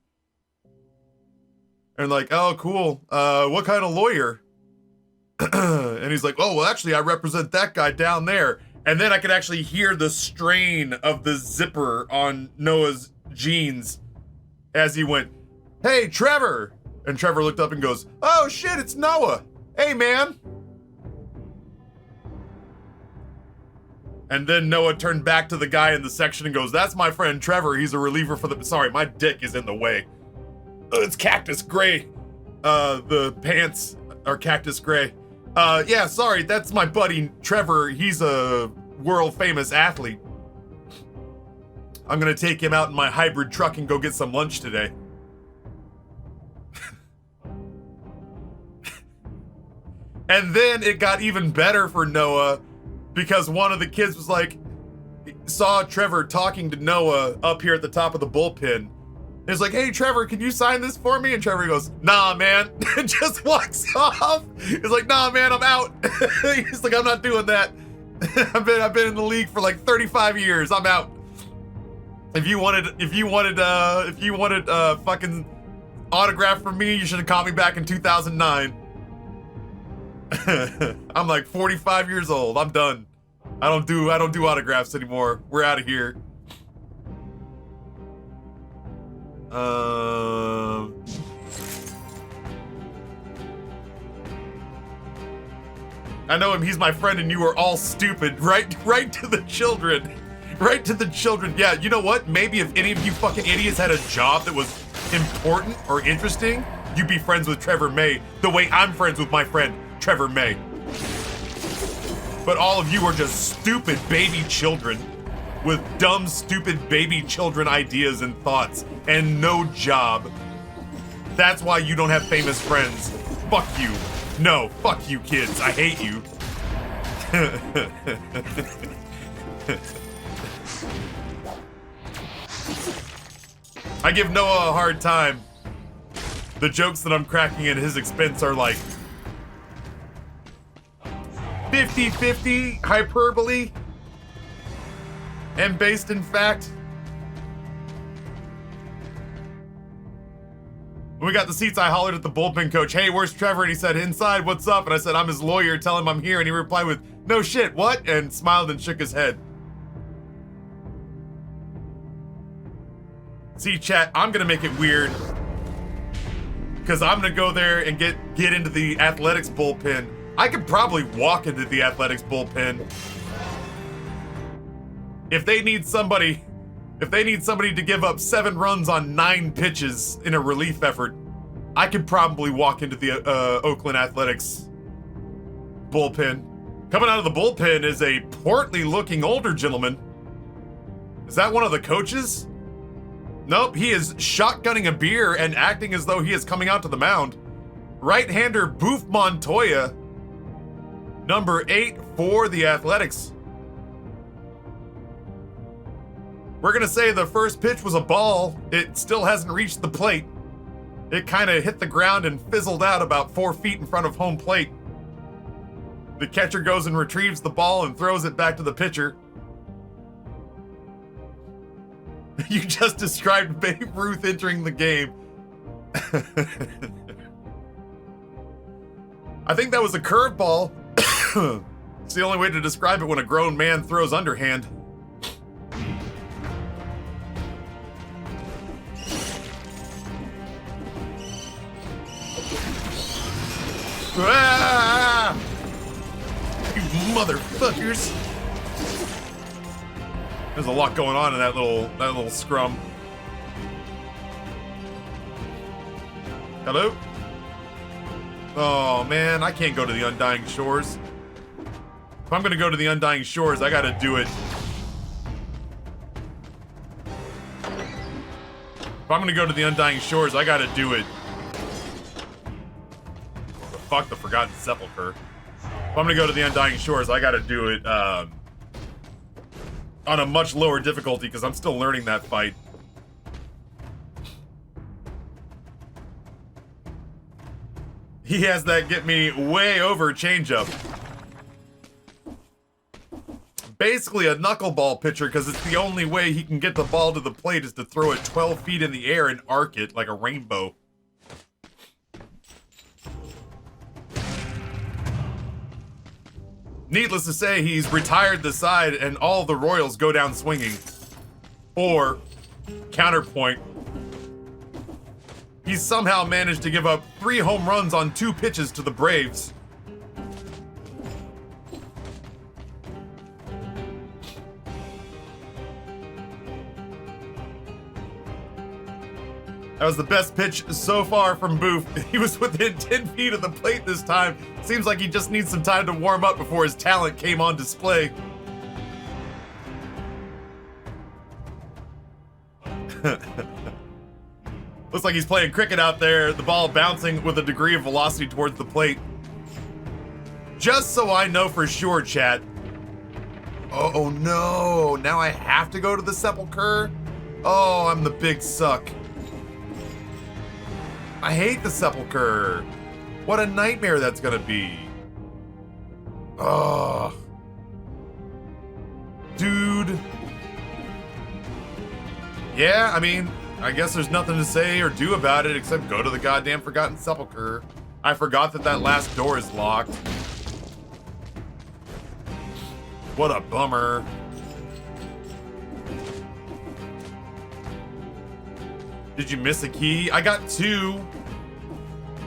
And like, oh, cool. What kind of lawyer? And he's like, oh, well, actually, I represent that guy down there. And then I could actually hear the strain of the zipper on Noah's jeans as he went, hey, Trevor. And Trevor looked up and goes, oh, shit, it's Noah. Hey, man. And then Noah turned back to the guy in the section and goes, that's my friend Trevor. He's a reliever for the... Sorry, my dick is in the way. It's cactus gray. The pants are cactus gray. Yeah, sorry, that's my buddy Trevor. He's a world famous athlete. I'm gonna take him out in my hybrid truck and go get some lunch today. And then it got even better for Noah because one of the kids was like, saw Trevor talking to Noah up here at the top of the bullpen. He's like, hey, Trevor, can you sign this for me? And Trevor goes, nah, man. And just walks off. He's like, nah, man, I'm out. He's like, I'm not doing that. I've been in the league for like 35 years. I'm out. If you wanted fucking autograph from me, you should have called me back in 2009. I'm like 45 years old. I'm done. I don't do autographs anymore. We're out of here. I know him. He's my friend, and you are all stupid. Right to the children. Right to the children. Yeah, you know what? Maybe if any of you fucking idiots had a job that was important or interesting, you'd be friends with Trevor May the way I'm friends with my friend Trevor May. But all of you are just stupid baby children with dumb, stupid baby children ideas and thoughts and no job. That's why you don't have famous friends. Fuck you. No, fuck you kids. I hate you. I give Noah a hard time. The jokes that I'm cracking at his expense are like 50-50 hyperbole and based in fact. When we got the seats, I hollered at the bullpen coach, "Hey, where's Trevor?" And he said, "Inside, what's up?" And I said, "I'm his lawyer, tell him I'm here." And he replied with, "No shit, what?" And smiled and shook his head. See, chat, I'm gonna make it weird. Because I'm gonna go there and get into the athletics bullpen. I could probably walk into the athletics bullpen. If they need somebody to give up 7 runs on 9 pitches in a relief effort, I could probably walk into the Oakland Athletics bullpen. Coming out of the bullpen is a portly looking older gentleman. Is that one of the coaches? Nope, he is shotgunning a beer and acting as though he is coming out to the mound. Right-hander Boof Montoya, number 8 for the Athletics. We're gonna say the first pitch was a ball. It still hasn't reached the plate. It kind of hit the ground and fizzled out about 4 feet in front of home plate. The catcher goes and retrieves the ball and throws it back to the pitcher. You just described Babe Ruth entering the game. I think that was a curveball. It's the only way to describe it when a grown man throws underhand. Ah! You motherfuckers! There's a lot going on in that little scrum. Hello? Oh man, I can't go to the Undying Shores. If I'm gonna go to the Undying Shores, I gotta do it. If I'm gonna go to the Undying Shores, I gotta do it. Fuck the Forgotten Sepulchre. If I'm gonna go to the Undying Shores, I gotta do it on a much lower difficulty because I'm still learning that fight. He has that get me way over changeup. Basically a knuckleball pitcher because it's the only way he can get the ball to the plate is to throw it 12 feet in the air and arc it like a rainbow. Needless to say, he's retired the side and all the Royals go down swinging. Or, counterpoint, he's somehow managed to give up 3 home runs on 2 pitches to the Braves. That was the best pitch so far from Boof. He was within 10 feet of the plate this time. Seems like he just needs some time to warm up before his talent came on display. Looks like he's playing cricket out there, the ball bouncing with a degree of velocity towards the plate. Just so I know for sure, chat. Oh no, now I have to go to the Sepulchre? Oh, I'm the big suck. I hate the Sepulchre. What a nightmare that's gonna be. Oh. Dude. Yeah, I mean, I guess there's nothing to say or do about it except go to the goddamn Forgotten Sepulchre. I forgot that last door is locked. What a bummer. Did you miss a key? I got 2.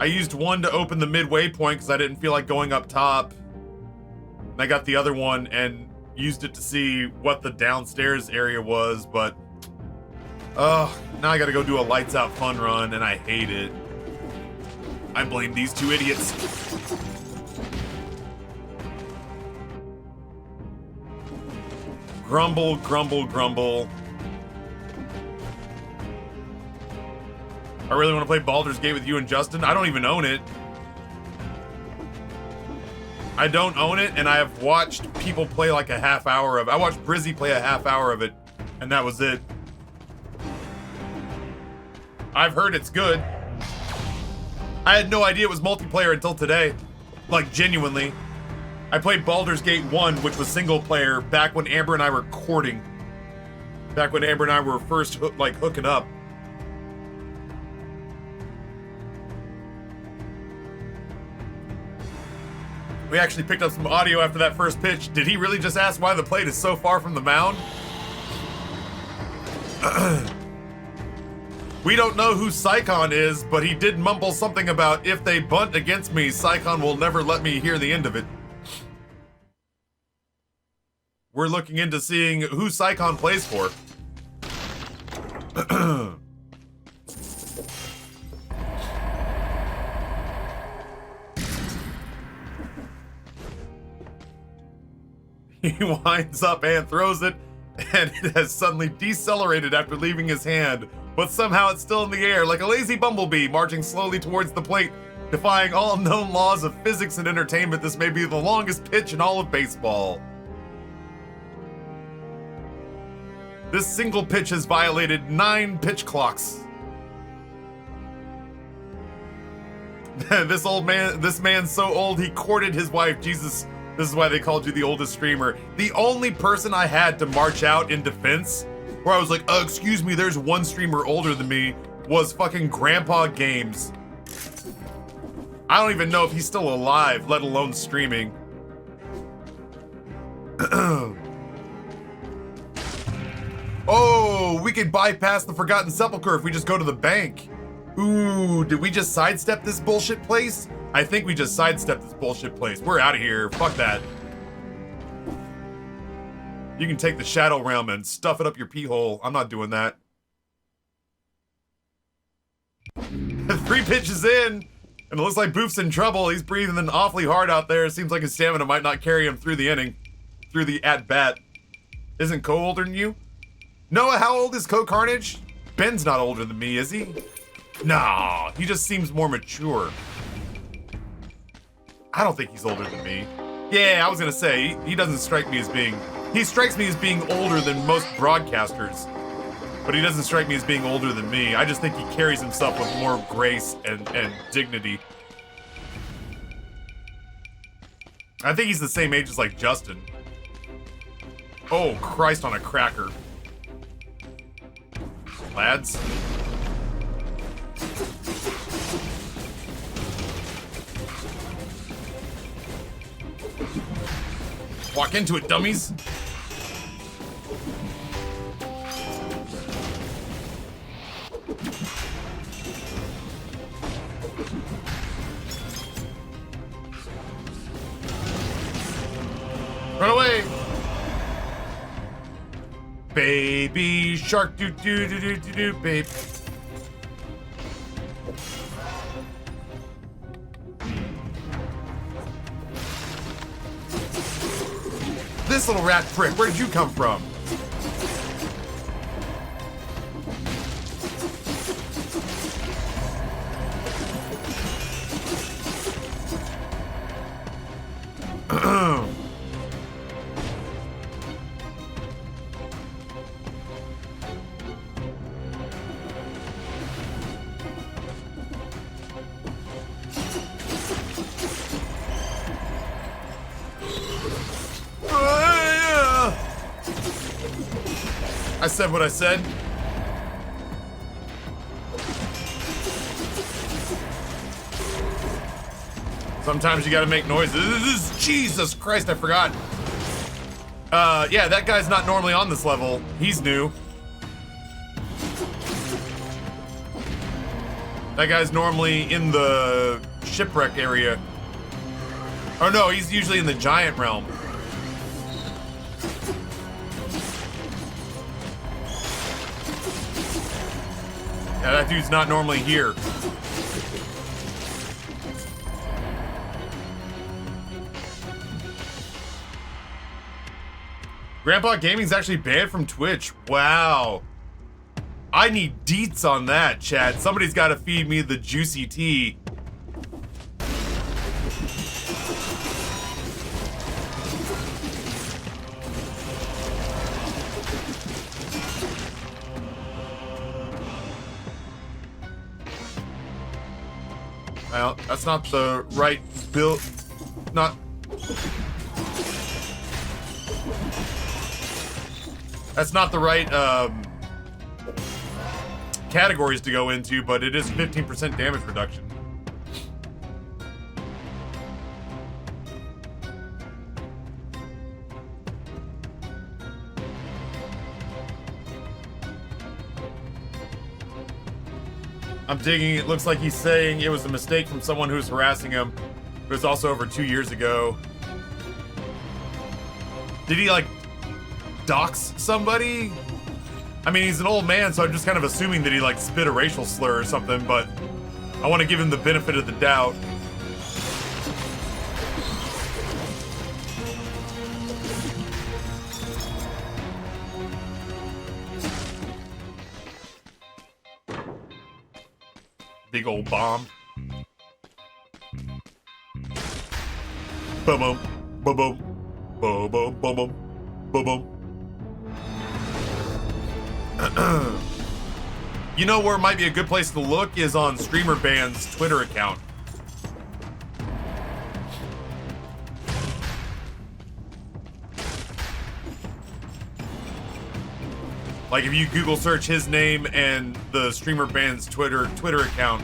I used 1 to open the midway point because I didn't feel like going up top. And I got the other one and used it to see what the downstairs area was, but now I gotta go do a lights out fun run and I hate it. I blame these 2 idiots. Grumble, grumble, grumble. I really want to play Baldur's Gate with you and Justin. I don't even own it. I don't own it, and I have watched people play like a half hour of it. I watched Brizzy play a half hour of it, and that was it. I've heard it's good. I had no idea it was multiplayer until today. Like, genuinely. I played Baldur's Gate 1, which was single player, back when Amber and I were courting. Back when Amber and I were first, hooking up. We actually picked up some audio after that first pitch. Did he really just ask why the plate is so far from the mound? We don't know who Psychon is, but he did mumble something about if they bunt against me, Psychon will never let me hear the end of it. We're looking into seeing who Psychon plays for. He winds up and throws it, and it has suddenly decelerated after leaving his hand, but somehow it's still in the air like a lazy bumblebee marching slowly towards the plate. Defying all known laws of physics and entertainment, this may be the longest pitch in all of baseball. This single pitch has violated 9 pitch clocks. This man's so old he courted his wife. Jesus, this is why they called you the oldest streamer. The only person I had to march out in defense, where I was like, excuse me, there's one streamer older than me, was fucking Grandpa Games. I don't even know if he's still alive, let alone streaming. Oh, we could bypass the Forgotten Sepulchre if we just go to the bank. Ooh, did we just sidestep this bullshit place? I think we just sidestepped this bullshit place. We're out of here. Fuck that. You can take the Shadow Realm and stuff it up your pee hole. I'm not doing that. 3 pitches in, and it looks like Boof's in trouble. He's breathing awfully hard out there. It seems like his stamina might not carry him through the inning, through the at-bat. Isn't Co older than you? Noah, how old is Co Carnage? Ben's not older than me, is he? Nah, he just seems more mature. I don't think he's older than me. Yeah, I was gonna say, he doesn't strike me as being... He strikes me as being older than most broadcasters. But he doesn't strike me as being older than me. I just think he carries himself with more grace and dignity. I think he's the same age as, like, Justin. Oh, Christ on a cracker. Lads. Walk into it, dummies. Run away. Baby shark, do do do do do do, babe. This little rat prick, where did you come from? I said what I said. Sometimes you gotta make noises. Jesus Christ, I forgot. Yeah, that guy's not normally on this level. He's new. That guy's normally in the shipwreck area. Oh no, he's usually in the giant realm. Yeah, that dude's not normally here. Grandpa Gaming's actually banned from Twitch. Wow. I need deets on that, chat. Somebody's got to feed me the juicy tea. Well, that's not the right build. Not. That's not the right categories to go into, but it is 15% damage reduction. I'm digging. It looks like he's saying it was a mistake from someone who's harassing him. It was also over 2 years ago. Did he like dox somebody? I mean, he's an old man, so I'm just kind of assuming that he like spit a racial slur or something, but I want to give him the benefit of the doubt. Big old bomb. Boom boom. Boom boom. Boom boom. Boom boom. Boom boom. You know where might be a good place to look is on Streamer Band's Twitter account. Like if you Google search his name and the Streamer Band's Twitter account,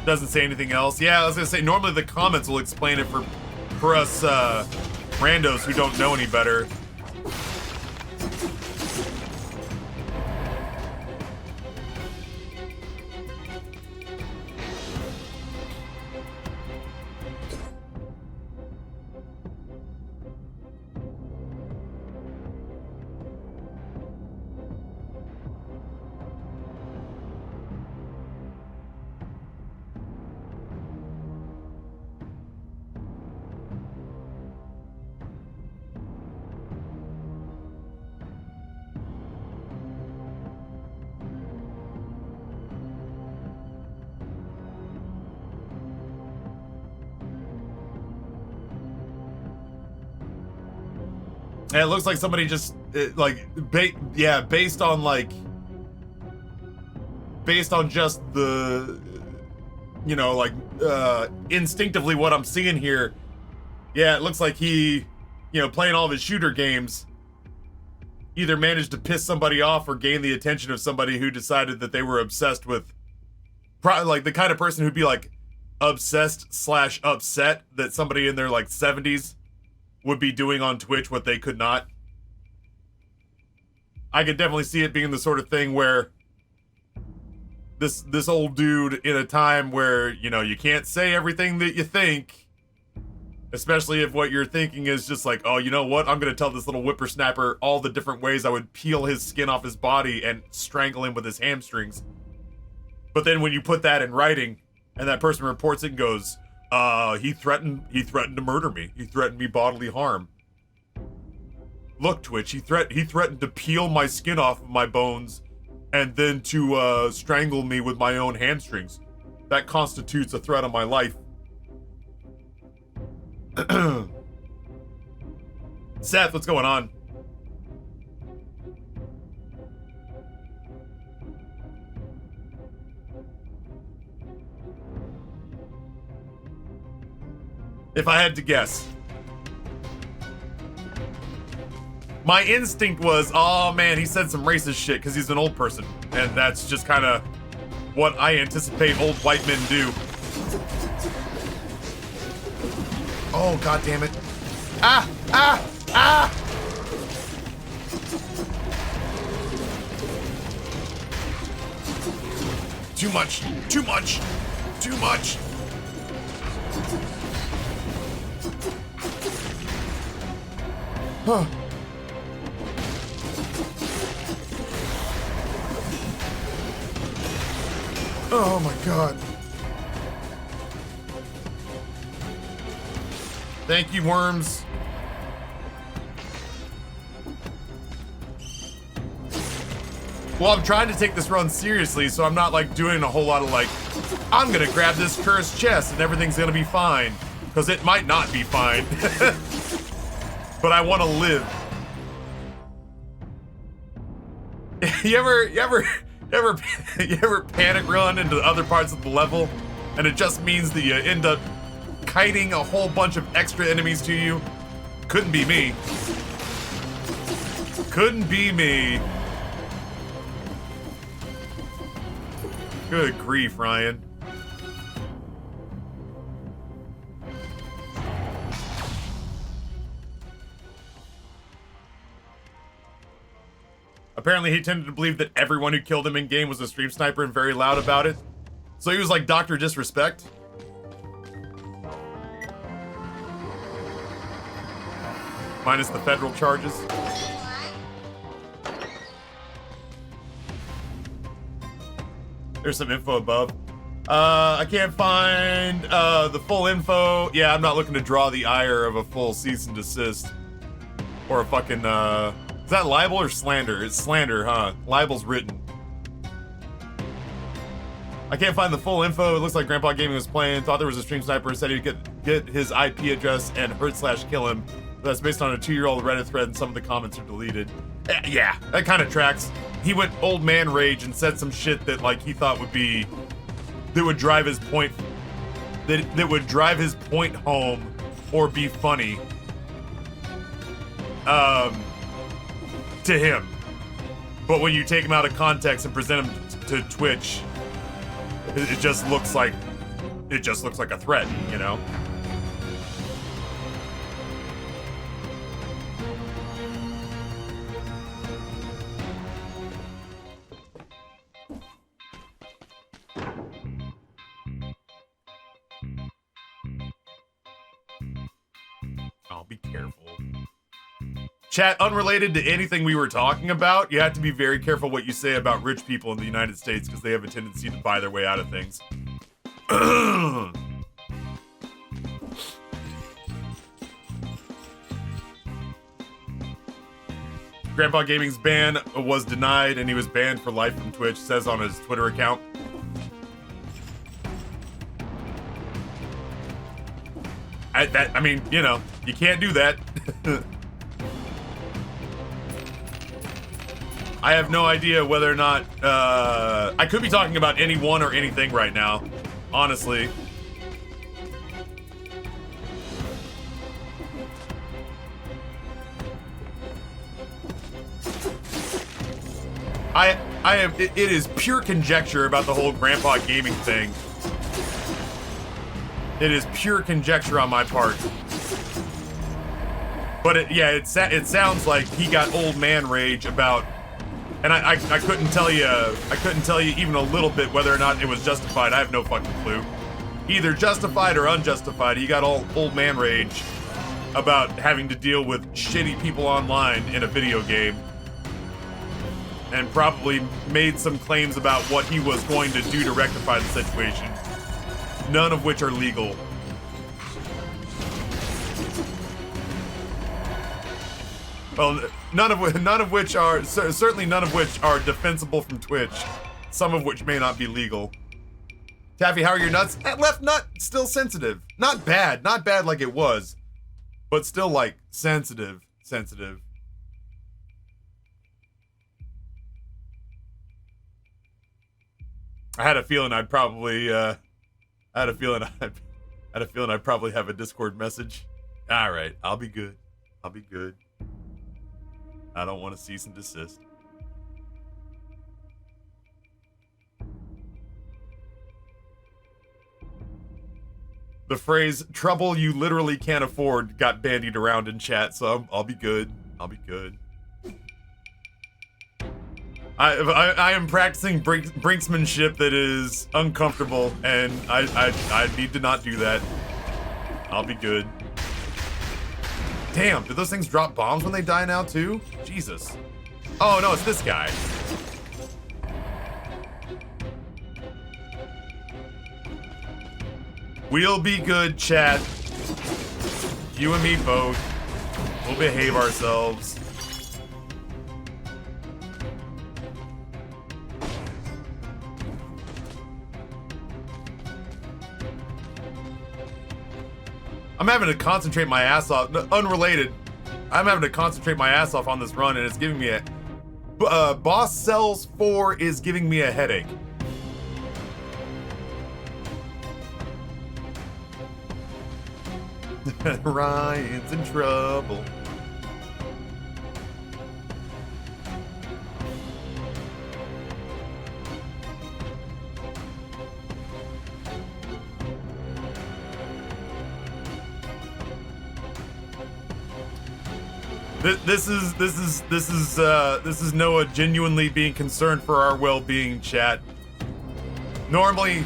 doesn't say anything else. Yeah, I was gonna say normally the comments will explain it for us randos who don't know any better. And it looks like somebody just based on just the, you know, like instinctively what I'm seeing here. Yeah, it looks like he, you know, playing all of his shooter games, either managed to piss somebody off or gain the attention of somebody who decided that they were obsessed with, probably like the kind of person who'd be like obsessed / upset that somebody in their like 70s would be doing on Twitch what they could not. I could definitely see it being the sort of thing where this old dude in a time where, you know, you can't say everything that you think, especially if what you're thinking is just like, oh, you know what? I'm going to tell this little whippersnapper all the different ways I would peel his skin off his body and strangle him with his hamstrings. But then when you put that in writing and that person reports it and goes, he threatened to murder me. He threatened me bodily harm. Look, Twitch, he threatened to peel my skin off of my bones and then to strangle me with my own hamstrings. That constitutes a threat on my life. Seth, what's going on? If I had to guess, my instinct was, oh man, he said some racist shit because he's an old person. And that's just kind of what I anticipate old white men do. Oh, god damn it. Ah! Ah! Ah! Too much. Too much. Too much. Huh. Oh my god. Thank you, worms. Well, I'm trying to take this run seriously, so I'm not like doing a whole lot of like, I'm gonna grab this cursed chest and everything's gonna be fine. Because it might not be fine. But I want to live. You ever panic run into other parts of the level, and it just means that you end up kiting a whole bunch of extra enemies to you? Couldn't be me. Couldn't be me. Good grief, Ryan. Apparently he tended to believe that everyone who killed him in-game was a stream sniper and very loud about it. So he was like Dr. Disrespect. Minus the federal charges. There's some info above. I can't find the full info. Yeah, I'm not looking to draw the ire of a full cease and desist. Or a fucking, is that libel or slander? It's slander, huh? Libel's written. I can't find the full info. It looks like Grandpa Gaming was playing, thought there was a stream sniper, said he'd get his IP address and hurt/kill him. That's based on a 2-year-old Reddit thread and some of the comments are deleted. Yeah, that kind of tracks. He went old man rage and said some shit that like he thought would be, that would drive his point, that would drive his point home or be funny. To him. But when you take him out of context and present him to Twitch, it just looks like a threat, you know? I'll be careful. Chat, unrelated to anything we were talking about, you have to be very careful what you say about rich people in the United States because they have a tendency to buy their way out of things. Grandpa Gaming's ban was denied and he was banned for life from Twitch, says on his Twitter account. I mean, you know, you can't do that. I have no idea whether or not, I could be talking about anyone or anything right now, honestly. It is pure conjecture about the whole Grandpa Gaming thing. It is pure conjecture on my part. But it sounds like he got old man rage about, and I couldn't tell you even a little bit whether or not it was justified. I have no fucking clue. Either justified or unjustified, he got all old man rage about having to deal with shitty people online in a video game. And probably made some claims about what he was going to do to rectify the situation. None of which are legal. Well, none of which are, certainly none of which are defensible from Twitch. Some of which may not be legal. Taffy, how are your nuts? That left nut, still sensitive. Not bad like it was. But still like, sensitive. I had a feeling I'd probably, I'd probably have a Discord message. All right, I'll be good. I don't want to cease and desist. The phrase "trouble you literally can't afford" got bandied around in chat, so I'll be good. I'll be good. I am practicing brinksmanship that is uncomfortable, and I need to not do that. I'll be good. Damn, do those things drop bombs when they die now too? Jesus. Oh no, it's this guy. We'll be good, chat. You and me both. We'll behave ourselves. I'm having to concentrate my ass off. Unrelated. I'm having to concentrate my ass off on this run, and it's giving me a... Boss Cells 4 is giving me a headache. Ryan's in trouble. This is Noah genuinely being concerned for our well-being, chat. Normally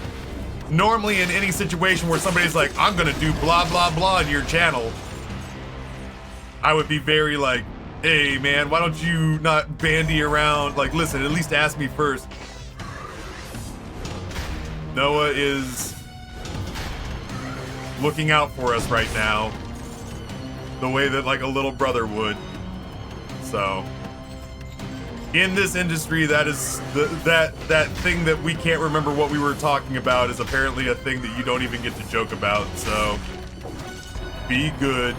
in any situation where somebody's like, I'm gonna do blah blah blah in your channel, I would be very like, hey man, why don't you not bandy around? Like, listen, at least ask me first. Noah is looking out for us right now, the way that like a little brother would. So, in this industry, that is that thing that we can't remember what we were talking about is apparently a thing that you don't even get to joke about. So, be good.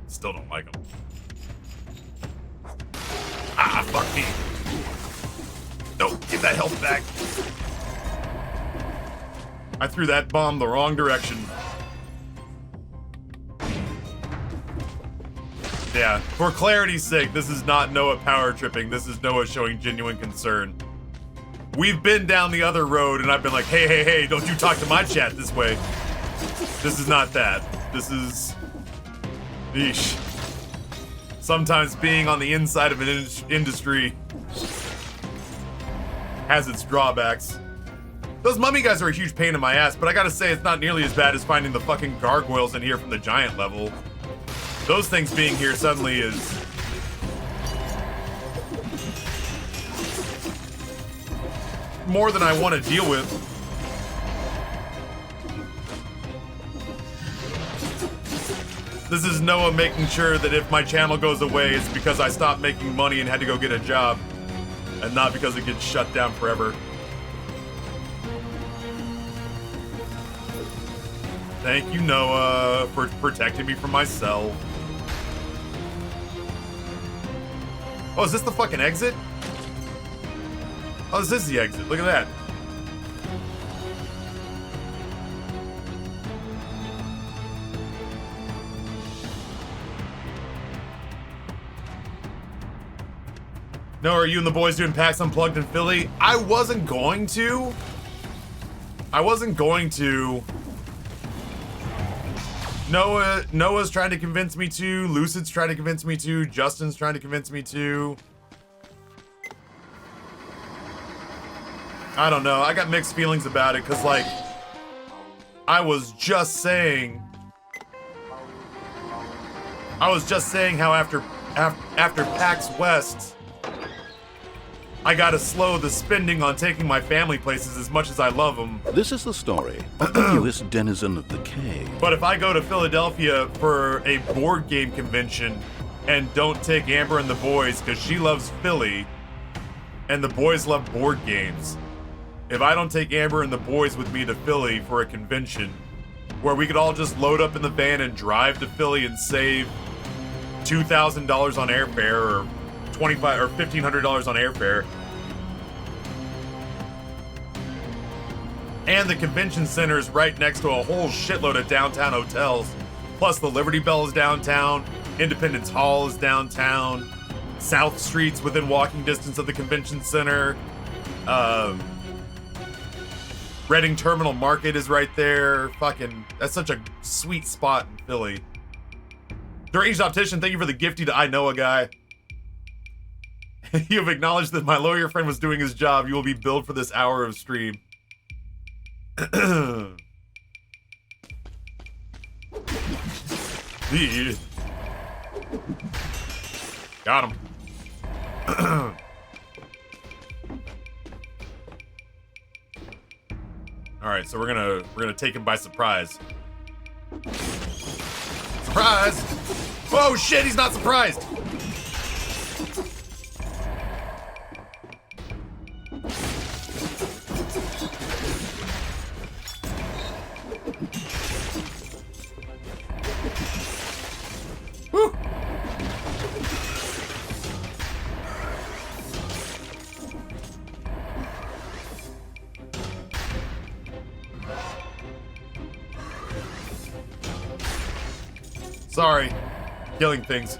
Still don't like him. Ah, fuck me. Nope, give that health back. I threw that bomb the wrong direction. Yeah, for clarity's sake, this is not Noah power tripping. This is Noah showing genuine concern. We've been down the other road and I've been like, hey, don't you talk to my chat this way. This is not that. This is... Yeesh. Sometimes being on the inside of an industry has its drawbacks. Those mummy guys are a huge pain in my ass, but I gotta say it's not nearly as bad as finding the fucking gargoyles in here from the giant level. Those things being here suddenly is... more than I want to deal with. This is Noah making sure that if my channel goes away, it's because I stopped making money and had to go get a job, and not because it gets shut down forever. Thank you, Noah, for protecting me from myself. Oh, is this the fucking exit? Oh, this is the exit. Look at that. No, are you and the boys doing PAX Unplugged in Philly? I wasn't going to. Noah's trying to convince me to. Lucid's trying to convince me to. Justin's trying to convince me to. I don't know. I got mixed feelings about it because, like, I was just saying how after PAX West, I gotta slow the spending on taking my family places as much as I love them. This is the story of the newest denizen of the cave. But if I go to Philadelphia for a board game convention and don't take Amber and the boys because she loves Philly and the boys love board games, if I don't take Amber and the boys with me to Philly for a convention where we could all just load up in the van and drive to Philly and save $2,000 on airfare or $1,500 or $1,500 on airfare. And the convention center is right next to a whole shitload of downtown hotels. Plus the Liberty Bell is downtown. Independence Hall is downtown. South Street's within walking distance of the convention center. Reading Terminal Market is right there. Fucking, that's such a sweet spot in Philly. Deranged Optician, thank you for the gifty to I know a guy. You have acknowledged that my lawyer friend was doing his job. You will be billed for this hour of stream. Got him. All right, so we're gonna take him by surprise. Surprise! Oh shit, he's not surprised. Woo! Sorry, killing things.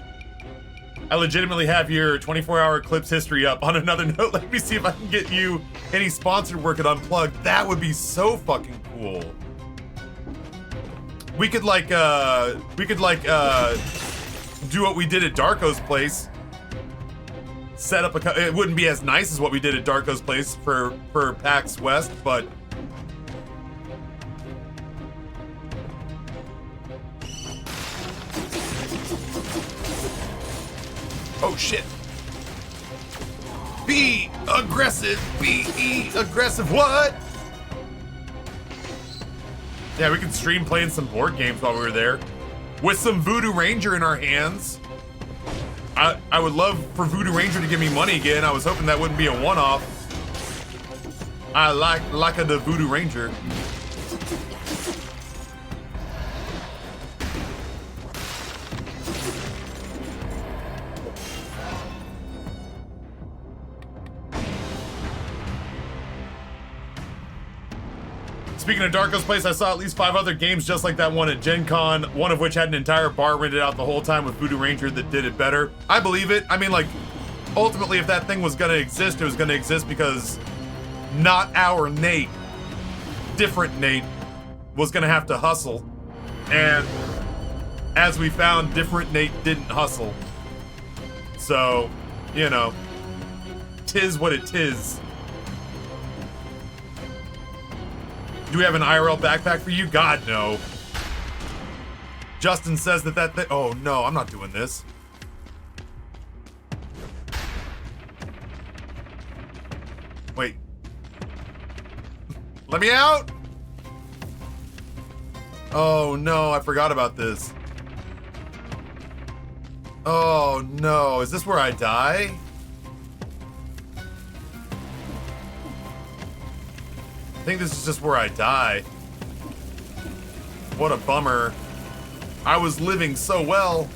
I legitimately have your 24-hour clips history up. On another note, let me see if I can get you any sponsored work at Unplugged. That would be so fucking cool. We could like do what we did at Darko's place. Set up a, it wouldn't be as nice as what we did at Darko's place for PAX West, but oh shit. Be aggressive, be aggressive, what? Yeah, we could stream playing some board games while we were there. With some Voodoo Ranger in our hands. I would love for Voodoo Ranger to give me money again. I was hoping that wouldn't be a one-off. I like the Voodoo Ranger. Speaking of Darko's place, I saw at least 5 other games just like that one at Gen Con, one of which had an entire bar rented out the whole time with Voodoo Ranger that did it better. I believe it. I mean, like, ultimately, if that thing was gonna exist, it was gonna exist because not our Nate, different Nate, was gonna have to hustle. And as we found, different Nate didn't hustle. So, you know, 'tis what it is. Do we have an IRL backpack for you? God, no. Justin says that thing, oh no, I'm not doing this. Wait. Let me out! Oh no, I forgot about this. Oh no, is this where I die? I think this is just where I die. What a bummer. I was living so well.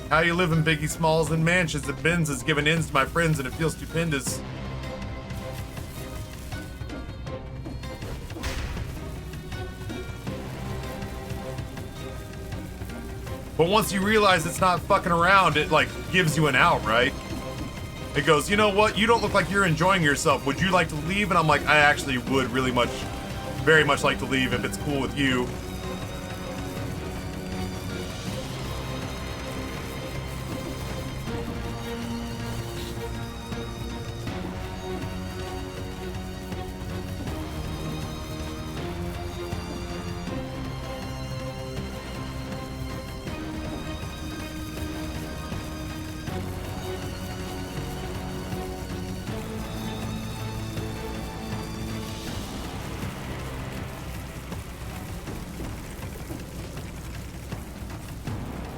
How you living, Biggie Smalls, in mansions that Benz has given ends to my friends and it feels stupendous. But once you realize it's not fucking around, it like gives you an out, right? It goes, you know what? You don't look like you're enjoying yourself. Would you like to leave? And I'm like, I actually would really much, very much like to leave if it's cool with you.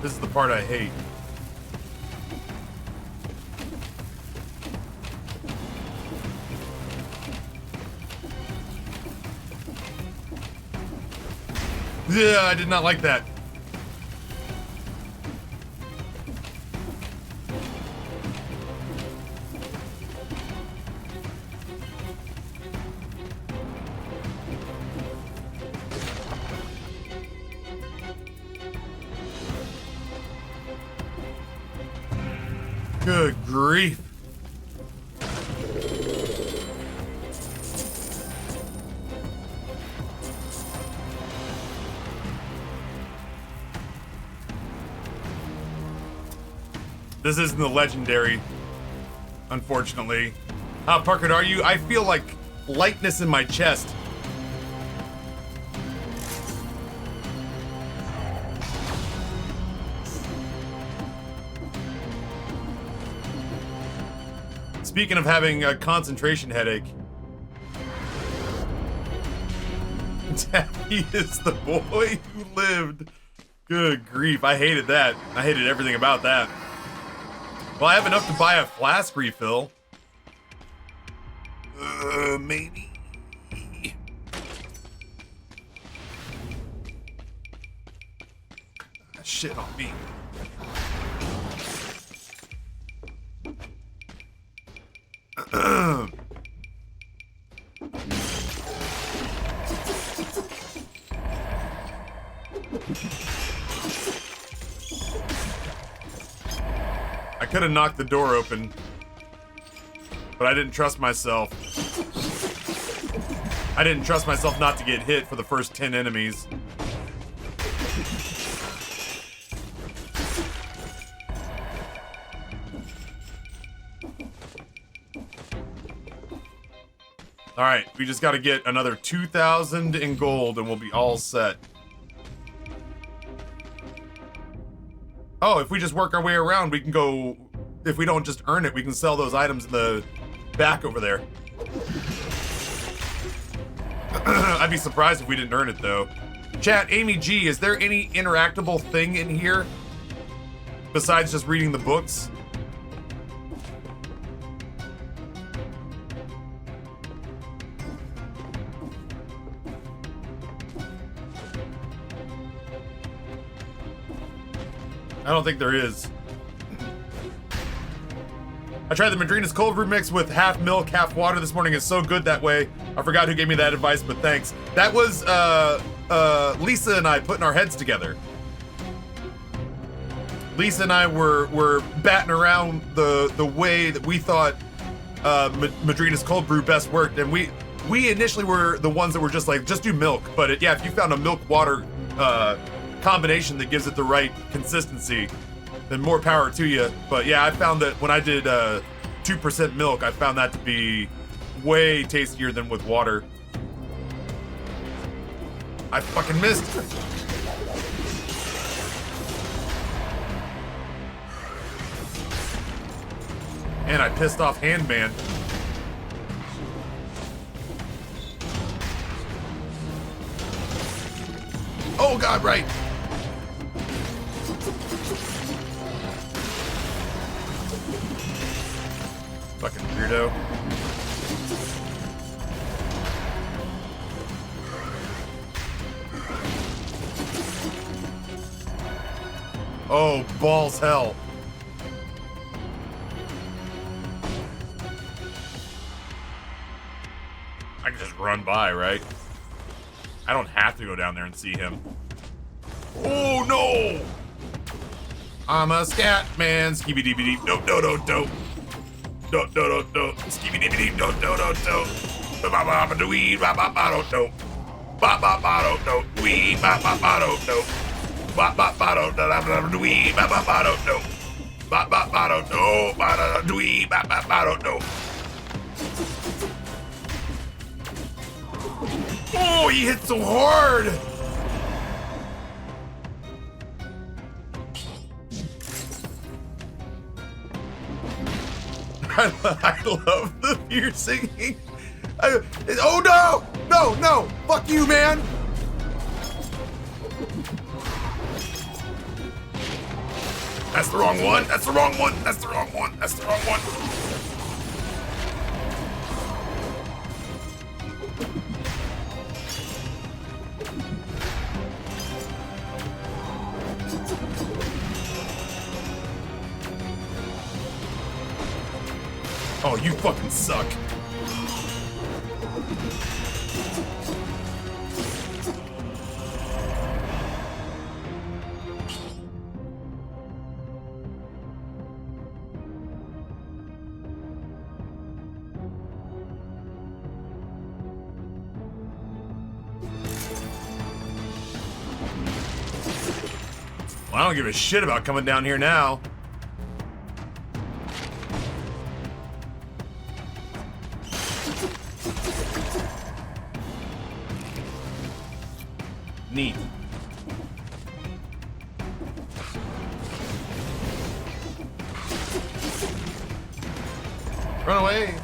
This is the part I hate. Yeah, I did not like that. Good grief. This isn't the legendary, unfortunately. How Parker are you? I feel like lightness in my chest. Speaking of having a concentration headache, Taffy is the boy who lived. Good grief, I hated that. I hated everything about that. Well, I have enough to buy a flask refill. Maybe. Shit on me. I could have knocked the door open, but I didn't trust myself. I didn't trust myself not to get hit for the first 10 enemies. All right, we just got to get another 2,000 in gold and we'll be all set. Oh, if we just work our way around, we can go... If we don't just earn it, we can sell those items in the back over there. I'd be surprised if we didn't earn it, though. Chat, Amy G, is there any interactable thing in here besides just reading the books? I don't think there is. I tried the Madrina's cold brew mix with half milk, half water this morning. It's so good that way. I forgot who gave me that advice, but thanks. That was Lisa and I putting our heads together. Lisa and I were batting around the way that we thought Madrina's cold brew best worked, and we initially were the ones that were just like, just do milk. But yeah, if you found a milk water combination that gives it the right consistency, then more power to you. But yeah, I found that when I did 2% milk, I found that to be way tastier than with water. I fucking missed. And I pissed off Handman. Oh god, right. Fucking weirdo. Oh, balls hell. I can just run by, right? I don't have to go down there and see him. Oh no! I'm a scat man. Skibby dee dee. No, no, no, no. No, no, no, no. Skibby dee dee. No, no, no, no. Ba ba ba ba wee ba ba ba no. Ba ba ba no. Wee ba ba ba no. Ba ba ba no. Da da wee ba ba ba no. Ba ba ba no. Ba da wee ba ba ba no. Oh, he hit so hard! I love the fear singing. Oh no! No, no! Fuck you, man! That's the wrong one. That's the wrong one. That's the wrong one. That's the wrong one. Oh, you fucking suck. Well, I don't give a shit about coming down here now. Neat. Run away.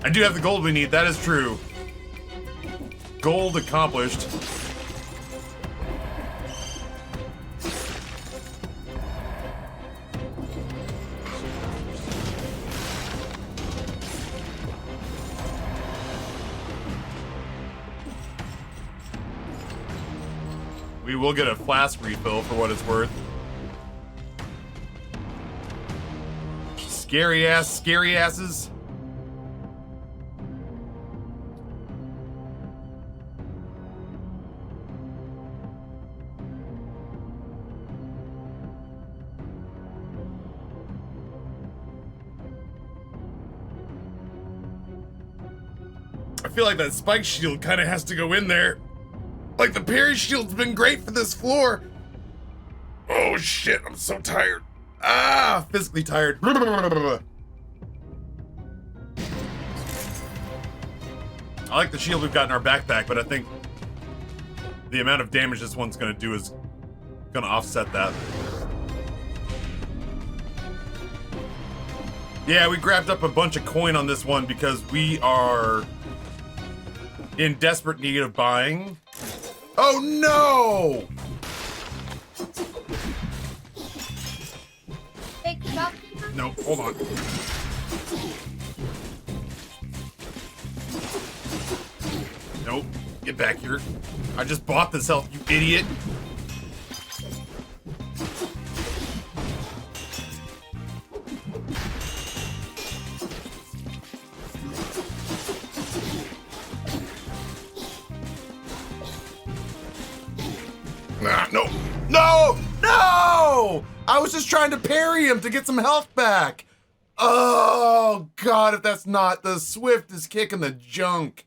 I do have the gold we need, that is true. Gold accomplished. We will get a flask refill for what it's worth. Scary asses. I feel like that spike shield kind of has to go in there. Like the parry shield's been great for this floor. Oh shit, I'm so tired. Ah, physically tired. I like the shield we've got in our backpack, but I think the amount of damage this one's gonna do is gonna offset that. Yeah, we grabbed up a bunch of coin on this one because we are in desperate need of buying. Oh no! Hey, stop. No, hold on. Nope, get back here. I just bought this health, you idiot. Nah, no, no, no! I was just trying to parry him to get some health back. Oh, God, if that's not the swiftest kick in the junk.